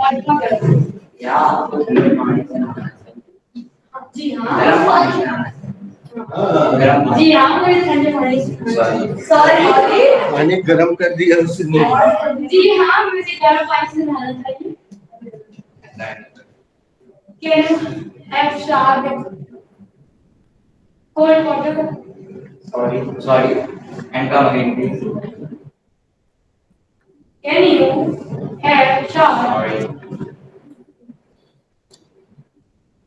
या आपको ठंडे पानी से नहाना चाहिए। जी हाँ। गर्म पानी से नहाना चाहिए। गर्म पानी। जी हाँ, मुझे ठंडे पानी से। सॉरी। पानी गर्म कर दिया उसने। जी हाँ, मुझे गर्म पानी से नहाना चाहिए। Can you have shower with cold water? Sorry. And come again, please. Can you have shower? Sorry.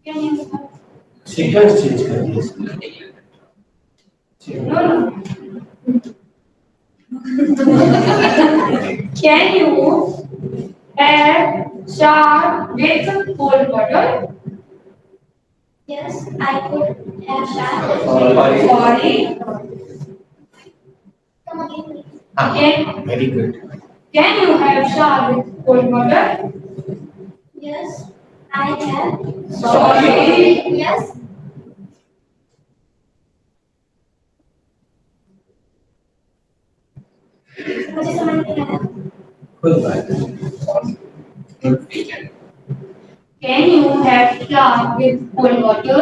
Can you have? Sequence change कर दिया। No, no. Can you have shower with cold water? Yes, I could have shower. Sorry. Come again, please. Can, very good. can you have shower with cold water? Yes, I have. Sorry. Yes. मुझे समझ नहीं आया। कोई बात नहीं। Can you have shower with cold water?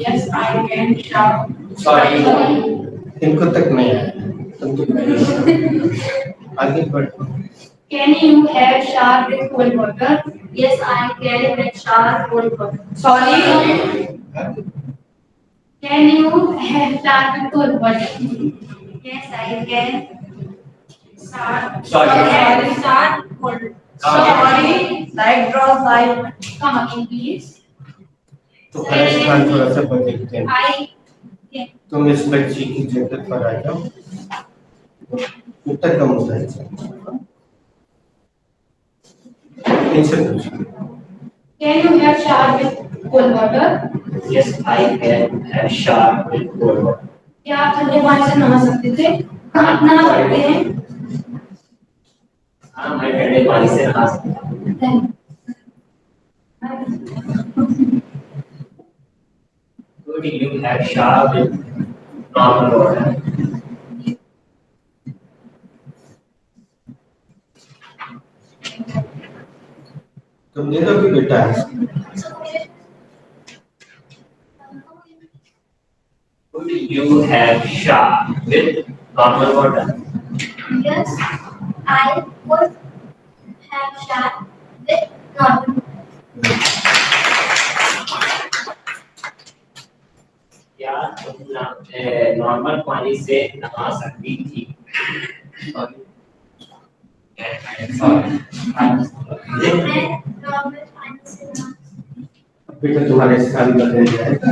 Yes, I can shower. Sorry. इनको तक नहीं आया। तुम तो आगे बढ़ो। Can you have shower with cold water? Yes, I can have shower cold water. Sorry. Can you have shower with cold water? Yes, I can. Shower. Sorry. Shower cold. Sorry. Light draws light. Come again, please. तो स्थान थोड़ा सा बदलते हैं। I. तुम इस बच्ची की जगह पर आ जाओ। उत्तर कम होता है। इनसे पूछो। Can you have shower with cold water? Yes, I can have shower with cold water. क्या आप ठंडे पानी से नहा सकते थे? हाँ, नहा सकते हैं। हाँ, मैं ठंडे पानी से नहा सकता हूँ। Could you have shower with normal water? तुम दे दो कि बेटा Could you have shower with normal water? Yes, I would have shower with normal. क्या तुम नॉर्मल पानी से नहा सकती थी? मैं normal पानी से नहा। बेटा तुम्हारे स्थान बदल जाएगा।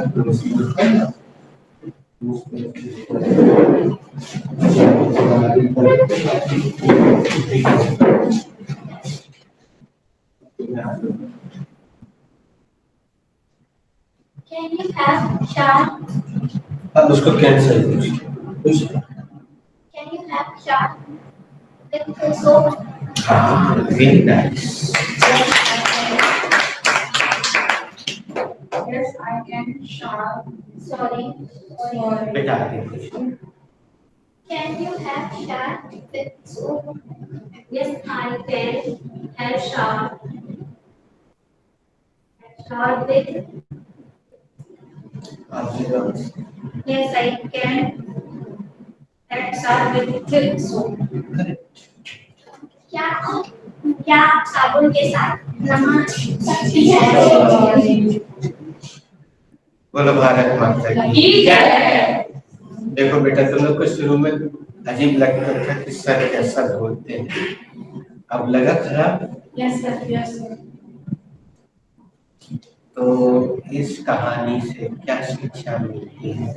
Can you have shower? अब उसको कैंसिल कुछ। Can you have shower with soap? Very nice. Yes, I can shower. Sorry. बेटा आगे पूछो। Can you have shower with soap? Yes, I can have shower. Shower with. Yes, I can have shower with soap. क्या क्या आप साबुन के साथ नहा सकती हैं? बोलो भारत माता की जय। देखो बेटा तुम लोग को शुरू में अजीब लगता था कि सर कैसा बोलते हैं, अब लगा खराब। Yes, sir. Yes, sir. तो इस कहानी से क्या शिक्षा मिलती है?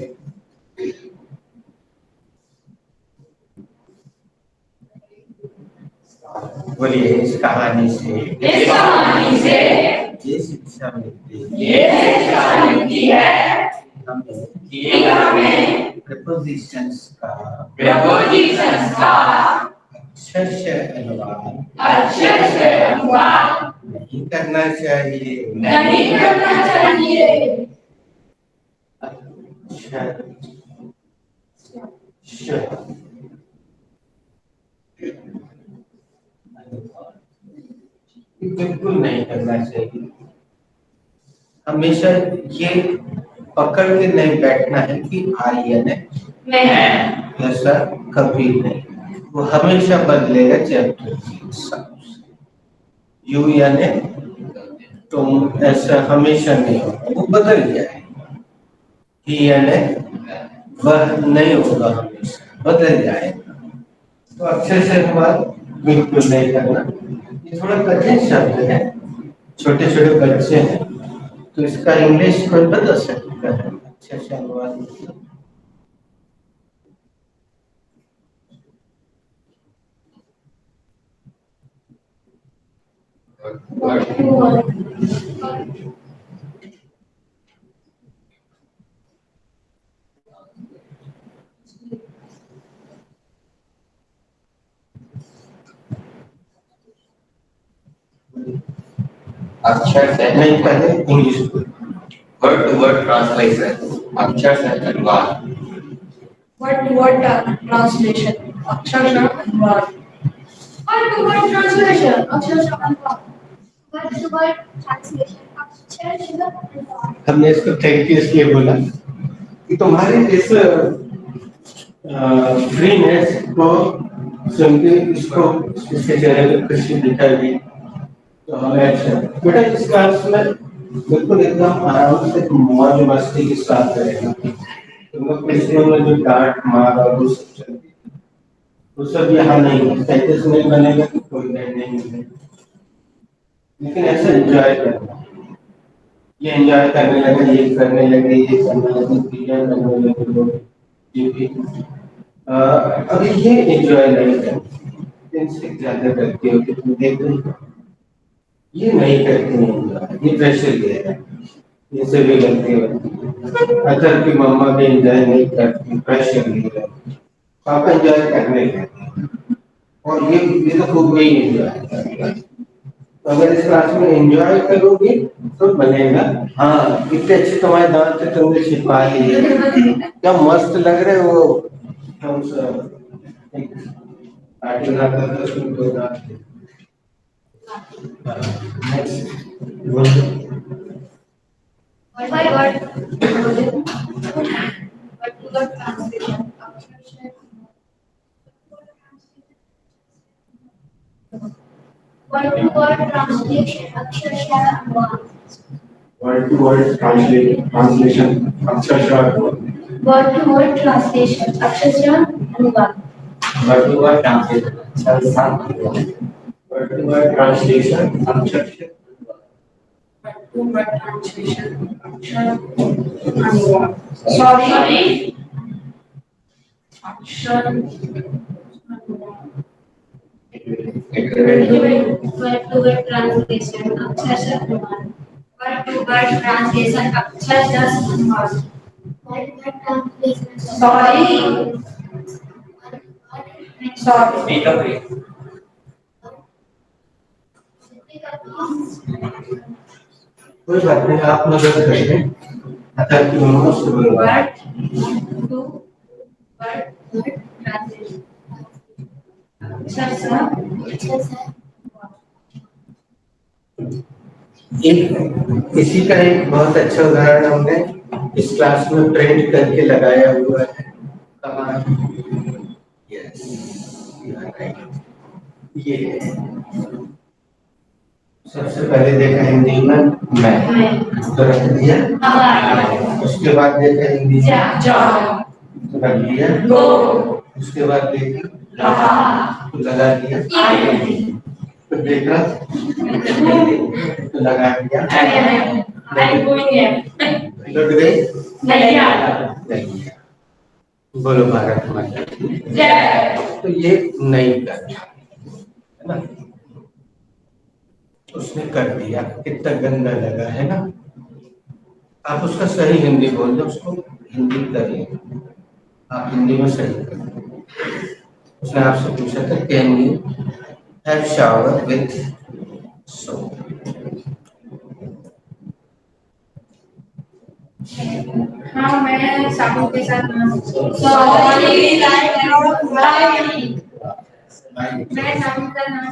बोलिए इस कहानी से ये शिक्षा मिलती है हमें प्रपोजिशंस का अच्छे से अनुवाद नहीं करना चाहिए। ये बिल्कुल नहीं करना चाहिए। हमेशा ये पकड़ के नहीं बैठना है कि आई यानी मैं, ऐसा कभी नहीं। वो हमेशा बदलेगा चैप्टर के हिसाब से। यू यानी तुम, ऐसा हमेशा नहीं होगा, वो बदल जाएगा। ही यानी वह नहीं होगा, हमेशा बदल जाएगा। तो अच्छे से अनुवाद बिल्कुल नहीं करना। ये थोड़ा कठिन शब्द है, छोटे छोटे बच्चे हैं तो इसका इंग्लिश कोई बदल सकता है अच्छे से अनुवाद। अक्षर से नहीं, पहले English word to word translation, अक्षर से अनुवाद। Word to word translation. अक्षरशः अनुवाद. Word to word translation. अक्षरशः अनुवाद. Word to word translation. अक्षरशः अनुवाद. हमने इसको थैंक यू इसलिए बोला कि तुम्हारे इस फ्रीनेस को सुन के इसको, इसके चेहरे पर खुशी दिखाई तो हमें अच्छा। बेटा इस क्लास में बिल्कुल एकदम आराम से मौज मस्ती के साथ रहेगा। तुम लोग पिछले में जो डांट मार और वो सब चलती है, वो सब यहाँ नहीं है। सैंतीस में बनेगा तो कोई डर नहीं है, लेकिन ऐसा एंजॉय करना। ये एंजॉय करने लगे, ये करने लगे, ये करने लगे, क्रिया करने लगे लोग, ये भी अभी ये एंजॉय नहीं करते, इनसे ज्यादा करते हो कि तुम देख रहे हो, ये नहीं करते हैं, ये प्रेशर ले रहा है, ये सभी गलती होती है। अदर की मम्मा भी एंजॉय नहीं करती, प्रेशर ले रहा है, पापा एंजॉय करने लगते हैं और ये तो खूब ही एंजॉय करता है। तो अगर इस क्लास में एंजॉय करोगे तो बनेगा। हाँ, इतने अच्छे तुम्हारे दांत थे, तुमने छिपा लिए, क्या मस्त लग रहे वो। हम सब एक पार्टी लगाता था, उसमें दो दांत थे। Word by word. Word to word translation. अक्षरशः. Word to word translation. अक्षरशः अनुवाद. वर्ड टू वर्ड ट्रांसलेशन, अक्षरशः अनुवाद। Word to word translation. अक्षरशः अनुवाद. वर्ड टू वर्ड ट्रांसलेशन, अक्षरशः अनुवाद। वर्ड टू वर्ड ट्रांसलेशन, अक्षरशः Word to word translation. अक्षरशः अनुवाद. Sorry. अक्षर Word to word translation. अक्षरशः अनुवाद. Word to word translation. अक्षरशः अनुवाद. Word to word translation. Sorry. Sorry. Speak up रे। कोई बात नहीं, आप मदद करेंगे। अदर की मम्मा से बोलवा। Word to word translation. अक्षरशः एक इसी का एक बहुत अच्छा उदाहरण हमने इस क्लास में प्रिंट करके लगाया हुआ है। कहाँ? यस, ये सबसे पहले देखा हिंदी में मैं, तो रख दिया। उसके बाद देखा हिंदी में जा तो रख दिया। उसके बाद देखा तो लगा दिया। तो देखा तो लगा दिया। लग गई नहीं। बोलो भारत माता की जय। तो ये नहीं करना है ना, उसने कर दिया, कितना गंदा लगा है ना। आप उसका सही हिंदी बोल दो, उसको हिंदी करिए, आप हिंदी में सही कर दो। उसने आपसे पूछा था can you have shower with soap. हाँ, मैं साबुन के साथ मैं साबुन का नाम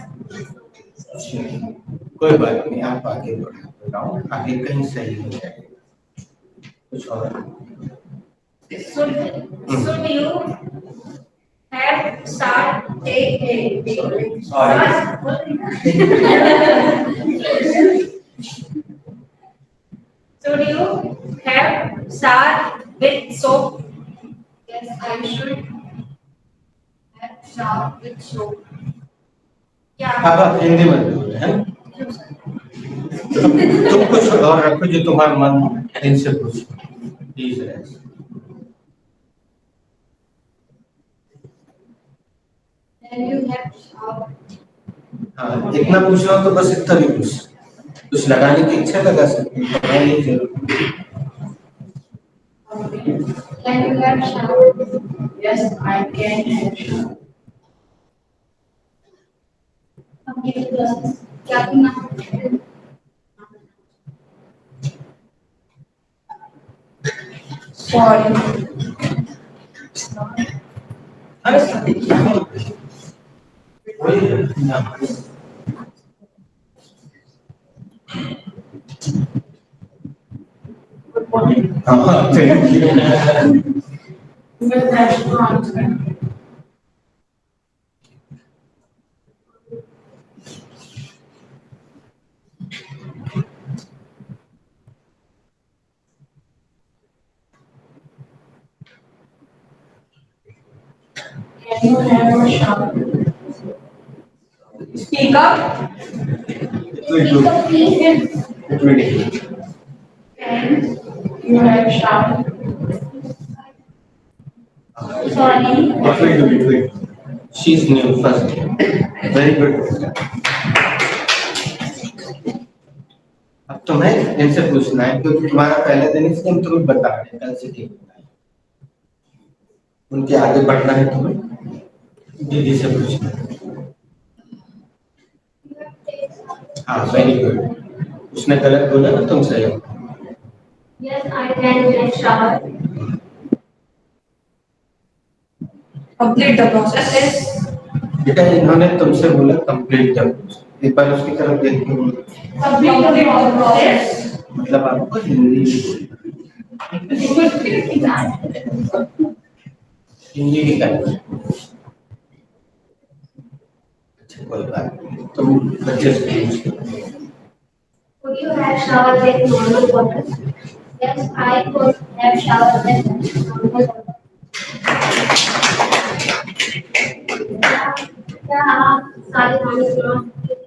कोई बात नहीं, आप आगे बढ़ाओ, आगे कहीं सही हो जाएगा। कुछ और? Should you have started Should you have showered with soap? Yes, I should have showered with soap. क्या अब आप हिंदी में बोले हैं, तुम कुछ और रखो जो तुम्हारा मन इनसे पूछो, please. Then you have showered. हाँ, इतना पूछ रहा हो तो बस इतना भी पूछ, कुछ लगाने की इच्छा लगा सकते हैं, लगाने की जरूरत नहीं। Can you have showered? Yes, I can have showered. क्या करना? Sorry. हाँ, thank you. Well, that's wrong. Can you have a shower? Speak up. It will do. It will do. Can you have shower? Sorry. It will do. It will do. She's new first. Very good. अब तुम्हें इनसे पूछना है क्योंकि तुम्हारा पहला दिन इसलिए हम तुम्हें बता रहे हैं, कल से ठीक है। उनके आगे बढ़ना है तुम्हें, दीदी से पूछना है। हाँ, वेरी गुड। उसने गलत बोला ना, तुम सही हो। Yes, I can have shower. Complete the process. बेटा इन्होंने तुमसे बोला कंप्लीट द प्रोसेस, एक बार उसकी तरफ देखो। Complete the process. मतलब आपको हिंदी हिंदी भी करना है। अच्छा कोई बात नहीं, तुम बच्चे से पूछो। Could you have shower with normal water? Yes, I could have shower with normal water. क्या आप सारे पानी से नहा सकते हैं?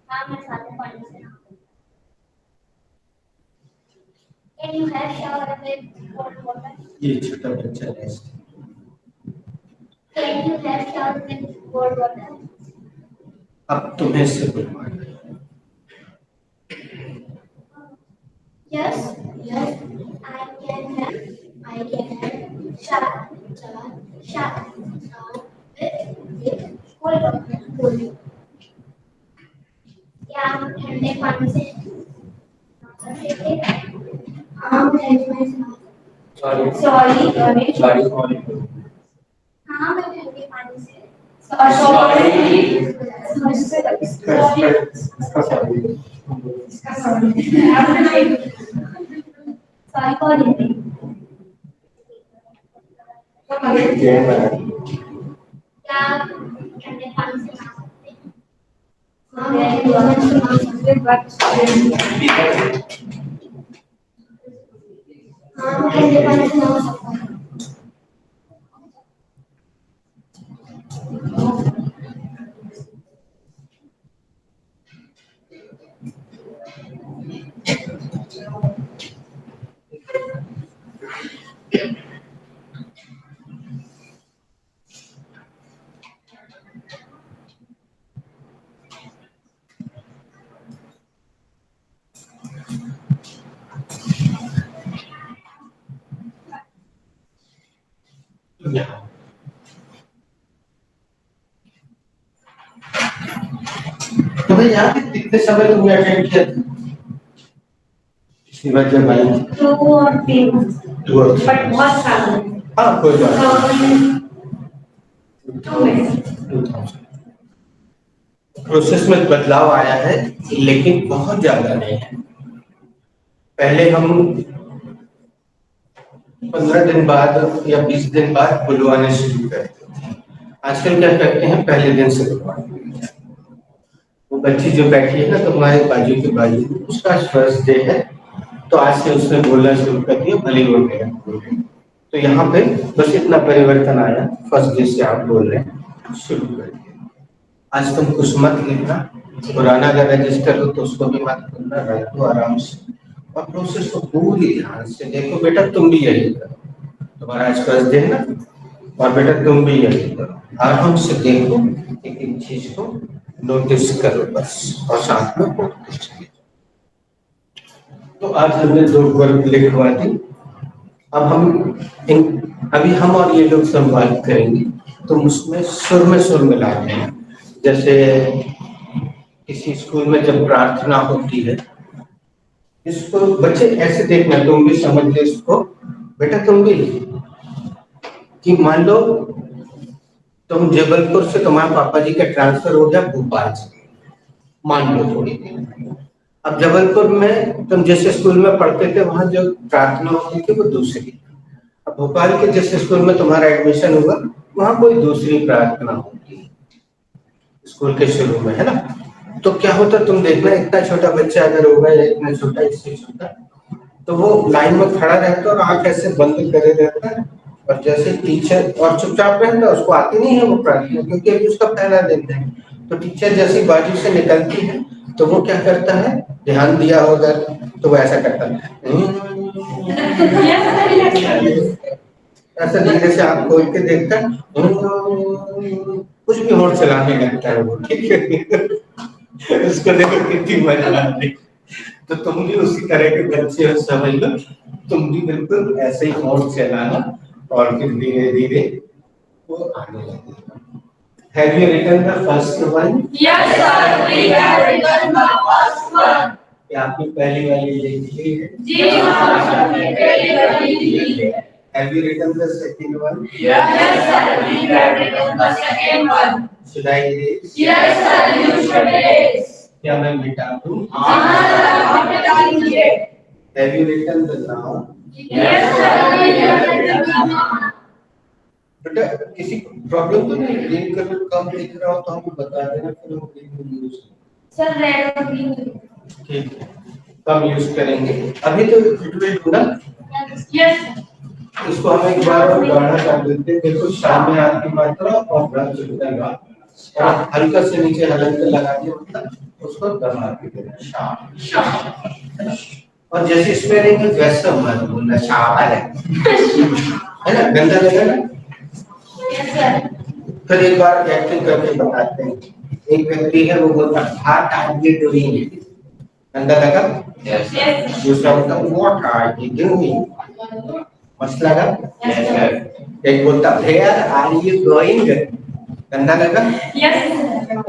हाँ, मैं सारे पानी से नहा सकती हूँ। Can you have shower with cold water? ये छोटा बच्चा है। Can you have shower with cold water? अब तुम्हें इससे बुलवाना है। Yes, yes, I can have shower with cold water. क्या आप ठंडे पानी से नहा सकते हैं? हाँ, मैं ठंडे पानी से नहा सकती हूँ। Sorry. हाँ, मैं ठंडे पानी से सॉरी कौन है? क्या आप ठंडे पानी से नहा सकते हैं? हाँ, मैं ठंडे पानी से नहा सकती हूँ। हाँ, मैं ठंडे पानी से नहा सकता हूँ। तुम्हें याद है कितने समय तुमने अटेंड किया था? इसके बाद जब आई 2 और 3 2 और बट बहुत सारे। हाँ कोई बात नहीं। 2000। प्रोसेस में बदलाव आया है लेकिन बहुत ज्यादा नहीं है। पहले हम 15 दिन बाद या 20 दिन बाद बुलवाने शुरू करते थे। आजकल क्या करते हैं, पहले दिन से बुलवाते हैं। वो बच्ची जो बैठी है ना तुम्हारे बाजू के बाजू, उसका फर्स्ट डे है तो आज से उसने बोलना शुरू कर दिया, भले वो मेरा बोले। तो यहाँ पे बस इतना परिवर्तन आया, फर्स्ट डे से आप बोल रहे हैं शुरू कर दिया। आज तुम कुछ मत लिखना, पुराना अगर रजिस्टर हो तो उसको भी मत करना, रख दो आराम से और प्रोसेस को पूरी ध्यान से देखो। बेटा तुम भी यही करो, तुम्हारा आज फर्स्ट डे है ना, और बेटा तुम भी यही करो, आराम से देखो, एक एक चीज को नोटिस करो बस, और साथ में प्रैक्टिस करो। तो आज हमने 2 वर्ग लिखवा दी। अब अभी हम और ये लोग संवाद करेंगे, तो उसमें सुर में लाते हैं। जैसे किसी स्कूल में जब प्रार्थना होती है, इसको बच्चे ऐसे देखना, तुम भी समझ लो इसको बेटा, तुम भी कि मान लो तुम जबलपुर से तुम्हारे पापा जी का ट्रांसफर हो गया भोपाल से, मान लो थोड़ी देर। अब जबलपुर में तुम जिस स्कूल में पढ़ते थे वहां जो प्रार्थना होती थी वो दूसरी, अब भोपाल के जिस स्कूल में तुम्हारा एडमिशन हुआ वहां कोई दूसरी प्रार्थना होती है स्कूल के शुरू में, है ना। तो क्या होता तुम देखना, इतना छोटा बच्चा अगर होगा या इतना छोटा, इससे छोटा, तो वो लाइन में खड़ा रहता है और आंख ऐसे बंद करे रहता है, और जैसे टीचर और चुपचाप रहता है, उसको आती नहीं है वो प्रार्थना क्योंकि अभी उसका पहला दिन है। तो टीचर जैसी बाजू से निकलती है तो वो क्या करता है, ध्यान दिया होगा तो वो ऐसा करता है, ऐसा धीरे से आंख खोल के देखता है, कुछ भी होड़ चलाने लगता है वो, ठीक है। उसको देखो कितनी मजा आती। तो तुम भी उसी तरह के बच्चे हो, समझ लो, तुम भी बिल्कुल ऐसे ही होड़ चलाना और फिर धीरे धीरे वो आने लगेगा। Have you written the first one? Yes, sir. We have written the first one. क्या आपने पहली वाली लिख ली है? जी हाँ, पहली वाली लिख ली है। Have you written the second one? Yes, sir. We have written the second one. Should I erase? Yes, sir. You should erase. क्या मैं मिटा दूं? हाँ, आप मिटा दीजिए। Have you written the noun? Yes, sir. We have written the noun. बेटा किसी प्रॉब्लम तो नहीं, ग्रीन कलर कम दिख रहा हो तो हमको बता देना, फिर हम ग्रीन यूज करेंगे। सर रेड और ग्रीन। ठीक है, कम यूज करेंगे। अभी तो फिटवेल होगा। यस। इसको हम एक बार और गाढ़ा कर देते हैं। देखो सामने आपकी मात्रा और ब्रश चुनेगा और हल्का से नीचे हलंक लगा के मतलब उसको दबा के देना, शाबाश। और जैसे स्पेलिंग है वैसा मत बोलना, शाबाश है ना, गंदा लगा ना। फिर एक बार एक्टिंग करके बताते हैं। एक व्यक्ति है वो बोलता व्हाट आर यू डूइंग, गंदा लगा। Yes, दूसरा बोलता व्हाट आर यू डूइंग, मस्त लगा। एक बोलता वेयर आर यू गोइंग, गंदा लगा।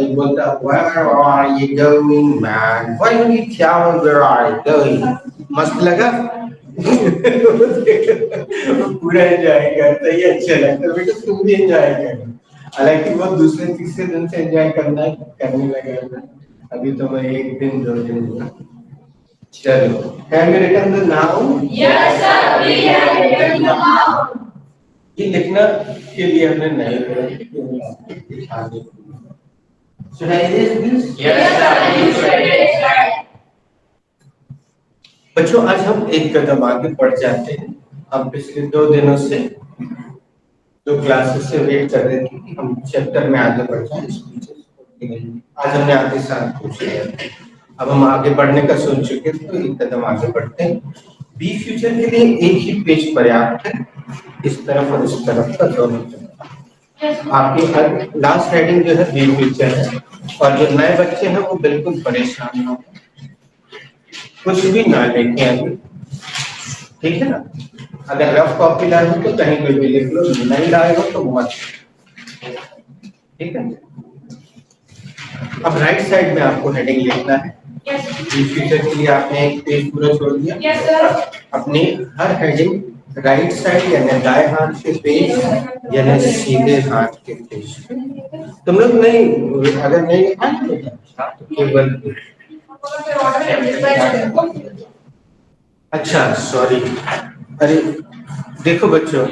एक बोलता where are you going man, why don't you tell where are you going, मस्त लगा। पूरा एंजॉय करता है, ये अच्छा लगता है। बेटा तुम भी एंजॉय करो, हालांकि वो दूसरे तीसरे दिन से एंजॉय करने लगा। अभी तो मैं 1 दिन 2 दिन हुआ। चलो, have you written the noun? Yes, sir. We have written the noun. ये लिखना के लिए हमने नहीं करा। Should I erase this? Yes, sir. You should erase. बच्चों आज हम एक कदम आगे बढ़ जाते हैं। हम पिछले 2 दिनों से 2 क्लासेस से वेट कर रहे थे कि हम चैप्टर में आगे बढ़ जाएं। आज हमने आगे साल पूछ लिया, अब हम आगे बढ़ने का सोच चुके थे, तो एक कदम आगे बढ़ते हैं। बी फ्यूचर के लिए एक ही पेज पर्याप्त है, इस तरफ और इस तरफ का दोनों तरफ। आपकी लास्ट हेडिंग जो है बी फ्यूचर है, और जो नए बच्चे हैं वो बिल्कुल परेशान ना हो, कुछ भी ना लिखें अभी, ठीक है ना। अगर रफ कॉपी लाए हो तो कहीं पे भी लिख लो, नहीं लाए हो तो मत, ठीक है। अब राइट साइड में आपको हेडिंग लिखना है। इस फीचर के लिए आपने एक पेज पूरा छोड़ दिया। Yes, sir. अपनी हर हेडिंग राइट साइड यानी दाएं हाथ के पेज यानी सीधे हाथ के पेज। तुम लोग नहीं, अगर नहीं तो केवल अच्छा सॉरी, अरे देखो बच्चों,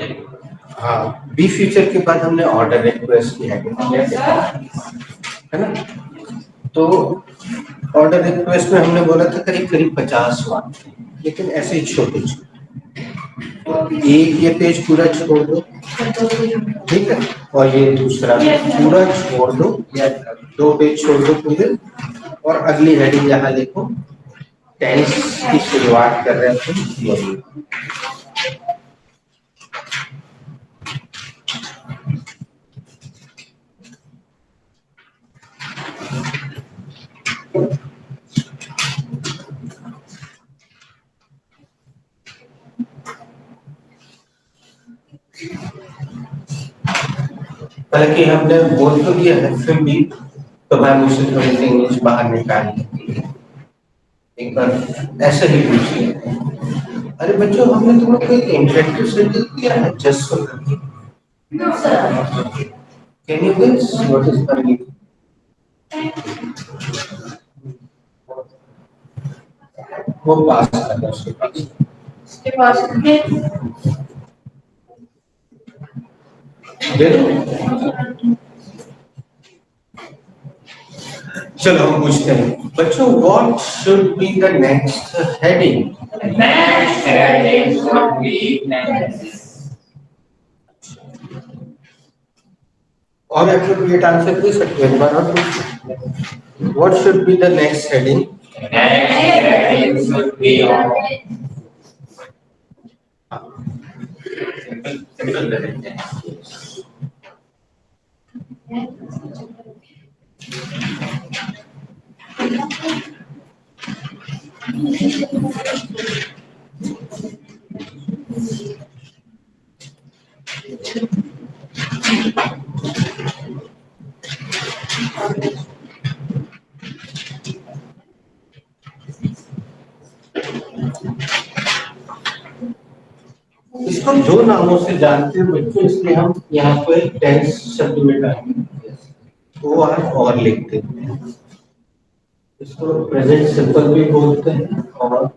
हाँ बी फ्यूचर के बाद हमने ऑर्डर रिक्वेस्ट किया है ना, तो ऑर्डर रिक्वेस्ट में हमने बोला था करीब करीब 50 वाट, लेकिन ऐसे ही छोटे छोटे। एक ये पेज पूरा छोड़ दो, ठीक है, और ये दूसरा पूरा छोड़ दो, या 2 पेज छोड़ दो पूरे, और अगली हेडिंग यहाँ देखो, टेंस की शुरुआत कर रहे थे। हालांकि हमने बोल तो दिया है, फिर भी तो मैं मुझसे थोड़ी सी इंग्लिश बाहर निकाली, एक बार ऐसे ही पूछिए। अरे बच्चों, हमने तुम लोग को एक इंटरेक्टिव सेंटेंस दिया है, जस्ट सो करके। Can you guess what is the meaning? वो पास करना, उसके पास दे दो। चलो हम पूछते हैं बच्चों, what should be the next heading? Next heading should be next. और एप्रोप्रिएट आंसर दे सकते हैं, एक बार और पूछिए, what should be the next heading? Next heading should be on. इसको 2 नामों से जानते हैं बच्चों, इसलिए हम यहाँ पर टेंस शब्द में डालेंगे, वो आप और लिखते हैं। इसको प्रेजेंट सिंपल भी बोलते हैं, और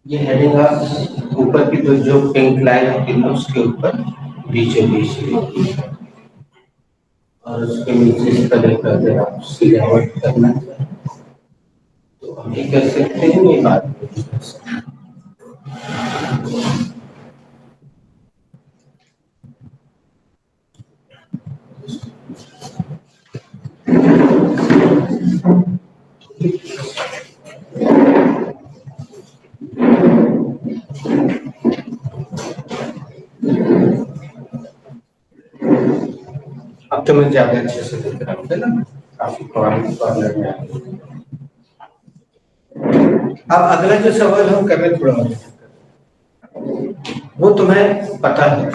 ये हेडिंग आप ऊपर की तो जो पिंक लाइन होती है उसके ऊपर बीचों बीच, और उसके नीचे इस तरह का अगर आप सिलेक्ट करना चाहें तो हम ये कर सकते हैं, ये बात अब तो मैं ज्यादा अच्छे से देख रहा हूँ ना, काफी कॉर्नर में। अब अगला जो सवाल हम कर रहे हैं, थोड़ा वो तुम्हें पता है,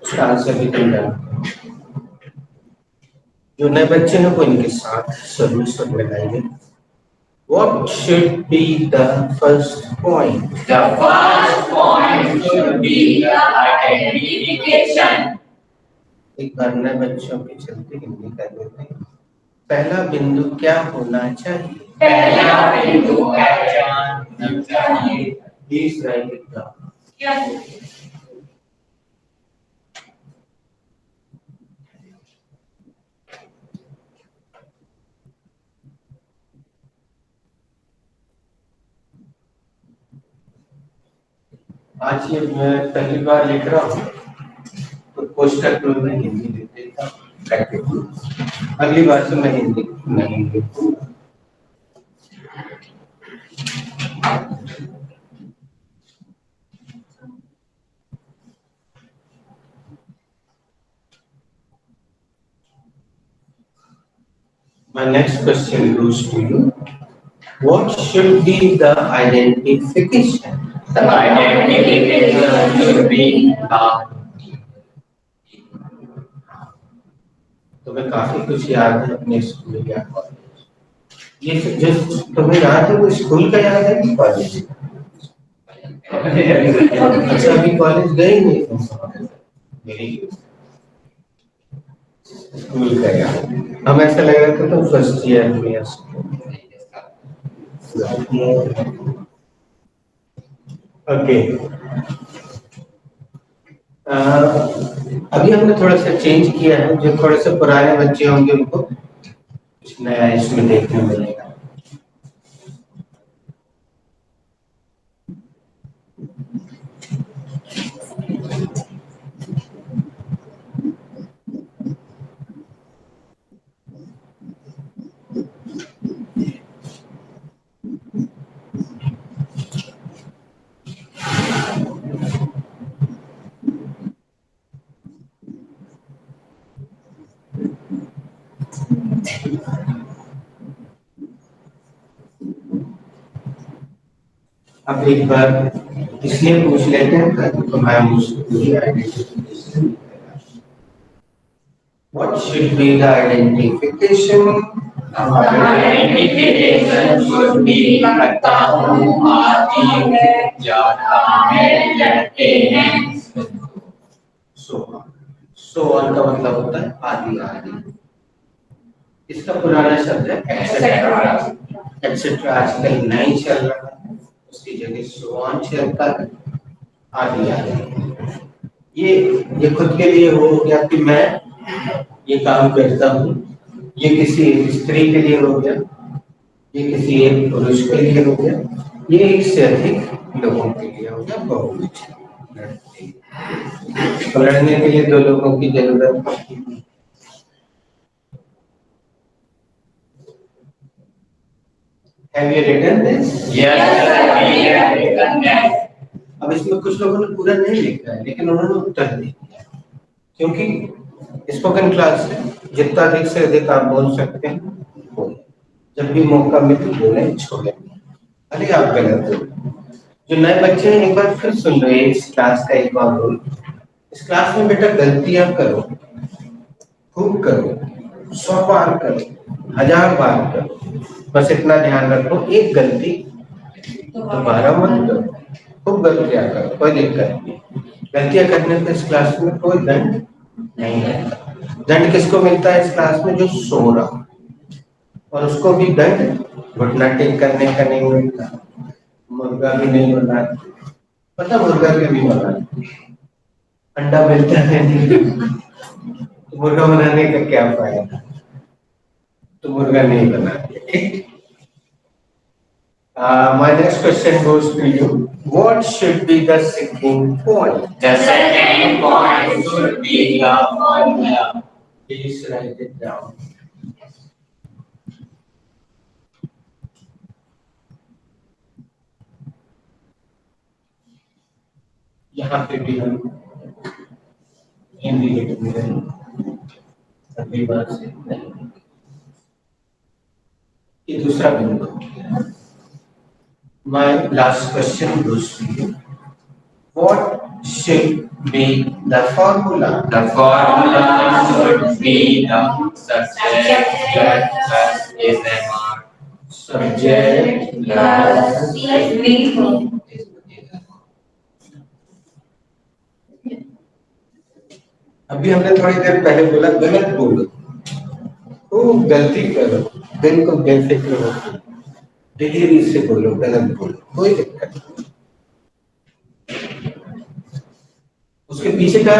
उसका आंसर भी तुम जानते हो। जो नए बच्चे हैं वो इनके साथ सॉल्यूशन लगाएंगे। What should be the first point? The first point should be the identification. एक बार नए बच्चों के चलते हिंदी कर देते हैं। पहला बिंदु क्या होना चाहिए? पहला बिंदु पहचान चाहिए। Please write it down. आज ये मैं पहली बार लिख रहा हूँ, तो पोस्टर में मैं हिंदी लिख देता हूँ, अगली बार से मैं हिंदी नहीं लिखूंगा। My next question goes to you. What should be the identification? The identification should be तुम्हें काफी कुछ याद है अपने स्कूल या कॉलेज। ये जो तुम्हें याद है वो स्कूल का याद है कि कॉलेज? अच्छा अभी कॉलेज गए नहीं तुम? स्कूल का याद। हम ऐसा लग रहा था तुम फर्स्ट ईयर में या ओके। अभी हमने थोड़ा सा चेंज किया है, जो थोड़े से पुराने बच्चे होंगे उनको कुछ नया इसमें देखने मिलेगा। अब एक बार इसलिए पूछ लेते हैं ताकि तुम्हारा identification. What should be the identification? identification should be करता हूँ, आती है, जाता है, लड़के हैं। So on का मतलब होता है आदि आदि। इसका पुराना शब्द है एक्सेट्रा। एक्सेट्रा आजकल नहीं चल रहा है, उसकी जगह so on चलता है, आदि आदि। ये खुद के लिए हो गया कि मैं ये काम करता हूँ, ये किसी स्त्री के लिए हो गया, ये किसी एक पुरुष के लिए हो गया, ये एक से अधिक लोगों के लिए हो गया, बहुवचन। लड़ने के लिए दो लोगों की जरूरत होती है। Have you written this? Yes, we have written that. अब इसमें कुछ लोगों ने पूरा नहीं लिखा है, लेकिन उन्होंने उत्तर दे दिया, क्योंकि स्पोकन क्लास है, जितना अधिक से अधिक आप बोल सकते हैं बोलें। जब भी मौका मिले बोलें, छोड़ें, अरे आप गलत हो। जो नए बच्चे हैं एक बार फिर सुन रहे हैं इस क्लास का एक बार बोल। इस क्लास में बेटा गलतियां करो, खूब करो, 100 बार करो, 1000 बार करो, बस इतना ध्यान रखो एक गलती दोबारा मत करो। खूब गलतियां करो, कोई दिक्कत नहीं। गलतियां करने पर इस क्लास में कोई दंड नहीं रहता। दंड किसको मिलता है इस क्लास में? जो सो रहा, और उसको भी दंड घुटना टेक करने का नहीं मिलता। मुर्गा भी नहीं बना, पता मुर्गा के भी बना, अंडा मिलता है नहीं, तो मुर्गा बनाने का क्या फायदा? तो मुर्गा नहीं बनाते। ठीक। My next question goes to you. What should be the second point? The second point should be the formula. Please write it down. यहाँ पे भी हम हिंदी लिखेंगे, अगली बार से नहीं। ये दूसरा बिंदु। My last question goes to you. What should be the formula? The formula should be the subject plus SMR. Subject plus अभी हमने थोड़ी देर पहले बोला गलत बोलो, तो गलती करो, बिल्कुल बेफिक्र हो, धीरे से बोलो, गलत बोलो, कोई दिक्कत नहीं। उसके पीछे का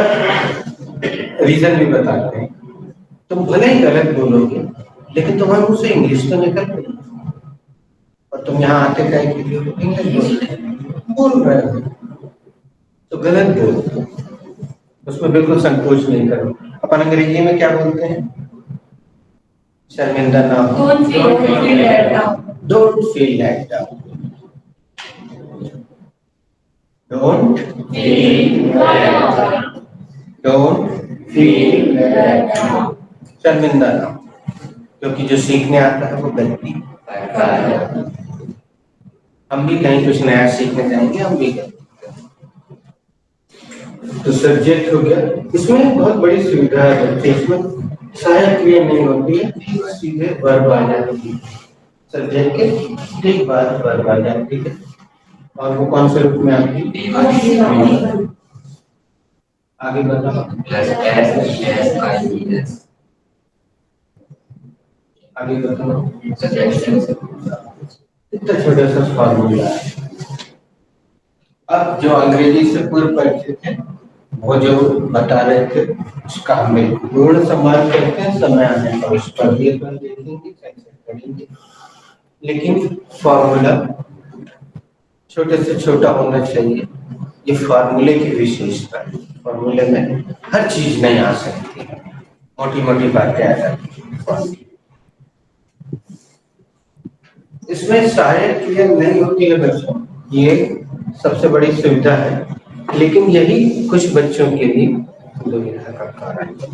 रीजन भी बताते हैं। तुम भले ही गलत बोलोगे, लेकिन तुम्हारे मुंह से इंग्लिश तो निकल रही है, और तुम यहाँ आते कहे कि इंग्लिश बोल रहे हो, तो गलत बोलो, उसमें बिल्कुल संकोच नहीं करो। अपन अंग्रेजी में क्या बोलते हैं? शर्मिंदा ना हो, Don't feel let down. Don't feel let down. Don't Feel let down. don't feel let down. शर्मिंदा ना हो, क्योंकि जो सीखने आता है वो गलती करता है। हम भी कहीं कुछ नया सीखने जाएंगे, हम भी कहीं। तो सब्जेक्ट हो गया, इसमें बहुत बड़ी सुविधा है बच्चे, इसमें सहायक क्रिया नहीं होती है, सीधे वर्ब आ जाती है सब्जेक्ट के ठीक बाद वर्ब आ जाती है। और वो कौन से रूप में आती है? आगे बताओ। आगे बताओ। इतना छोटा सा फॉर्मूला है। अब जो अंग्रेजी से पूर्व परिचित है वो जो बता रहे थे उसका हमें पूर्ण सम्मान करते हैं, समय आने पर उस पर भी अपन देखेंगे, कैसे करेंगे। लेकिन फॉर्मूला छोटे से छोटा होना चाहिए, ये फॉर्मूले की विशेषता है। फॉर्मूले में हर चीज नहीं आ सकती, मोटी मोटी बातें आ जाती हैं। इसमें सहायक क्रिया नहीं होती है बच्चों, ये सबसे बड़ी सुविधा है, लेकिन यही कुछ बच्चों के लिए दुविधा का कारण है,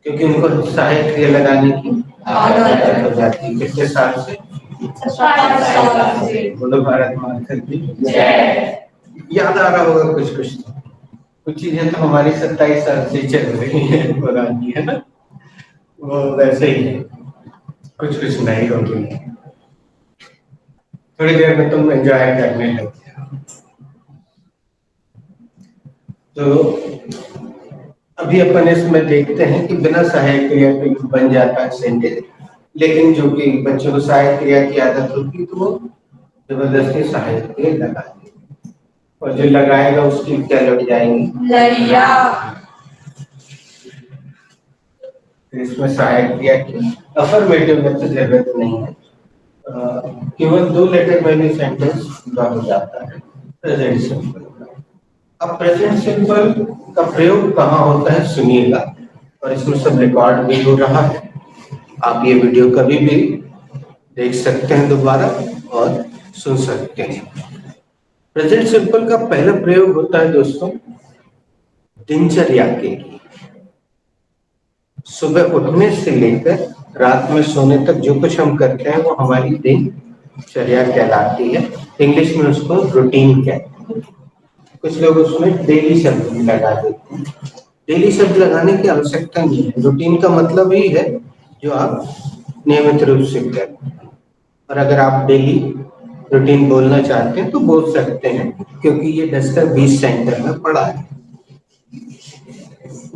क्योंकि उनको सहायक क्रिया लगाने की आदत हो जाती है। कितने साल से? बोलो भारत माता की जय। याद आ रहा होगा कुछ कुछ, तो कुछ चीजें तो हमारी 27 साल से चल रही है पुरानी, है ना, वो वैसे ही है, कुछ कुछ नहीं होगी। थोड़ी देर में तुम एंजॉय करने लग जाओ। तो अभी अपन इसमें देखते हैं कि बिना सहायक क्रिया के बन जाता है सेंटेंस, लेकिन जो कि बच्चों को सहायक क्रिया की आदत होती है तो वो जबरदस्ती सहायक क्रिया लगाते हैं, और जो लगाएगा उसकी क्या लग जाएंगी? लड़िया। इसमें सहायक क्रिया की अफर्मेटिव में तो जरूरत नहीं है, केवल 2 लेटर में भी सेंटेंस पूरा हो जाता है प्रेजेंट सिंपल का। अब प्रेजेंट सिंपल का प्रयोग कहाँ होता है सुनिएगा, और इसमें सब रिकॉर्ड भी हो रहा है, आप ये वीडियो कभी भी देख सकते हैं दोबारा और सुन सकते हैं। प्रेजेंट सिंपल का पहला प्रयोग होता है दोस्तों दिनचर्या के लिए। सुबह उठने से लेकर रात में सोने तक जो कुछ हम करते हैं वो हमारी दिनचर्या कहलाती है। इंग्लिश में उसको रूटीन कहते हैं। कुछ लोग उसमें डेली शब्द भी लगा देते हैं। डेली शब्द लगाने की आवश्यकता नहीं है, रूटीन का मतलब ही है जो आप नियमित रूप से करते हैं। और अगर आप डेली रूटीन बोलना चाहते हैं तो बोल सकते हैं, क्योंकि ये डस्टर 20 सेंटर में पड़ा है।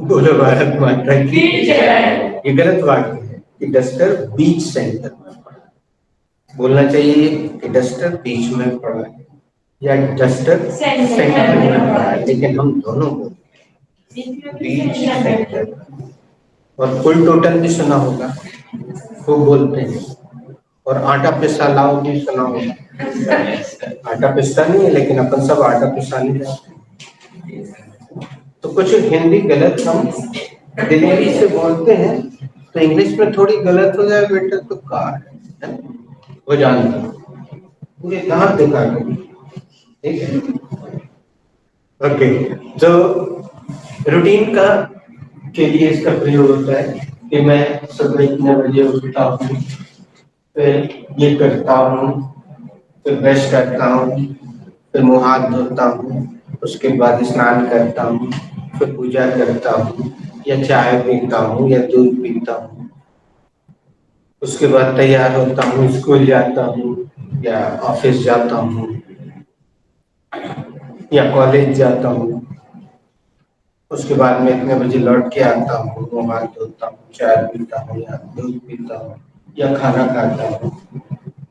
बोलो भारत माता की जय। ये गलत वाक्य है कि डस्टर बीच सेंटर में पड़ा है, बोलना चाहिए कि डस्टर बीच में पड़ा है या डस्टर सेंटर में पड़ा है, लेकिन हम दोनों बोलते हैं बीच सेंटर। और फुल टोटल भी सुना होगा, खूब बोलते हैं। और आटा पिसा लाओ भी सुना होगा। आटा पिसता नहीं है, लेकिन अपन सब आटा पिसाने जाते हैं। तो कुछ हिंदी गलत हम डिलीवरी से बोलते हैं, तो इंग्लिश में थोड़ी गलत हो जाए बेटा तो कार है वो जानते हैं, पूरे दांत दिखा के, ठीक है। ओके, तो रूटीन का के लिए इसका प्रयोग होता है कि मैं सुबह इतने बजे उठता हूँ, फिर ये करता हूँ, फिर ब्रश करता हूँ, फिर मुँह हाथ धोता हूँ, उसके बाद स्नान करता हूँ, फिर पूजा करता हूँ या चाय पीता हूँ या दूध पीता हूँ, उसके बाद तैयार होता हूँ, स्कूल जाता हूँ या ऑफिस जाता हूँ या कॉलेज जाता हूँ, उसके बाद में इतने बजे लौट के आता हूँ, मुँह हाथ धोता हूँ, चाय पीता हूँ या दूध पीता हूँ या खाना खाता हूँ,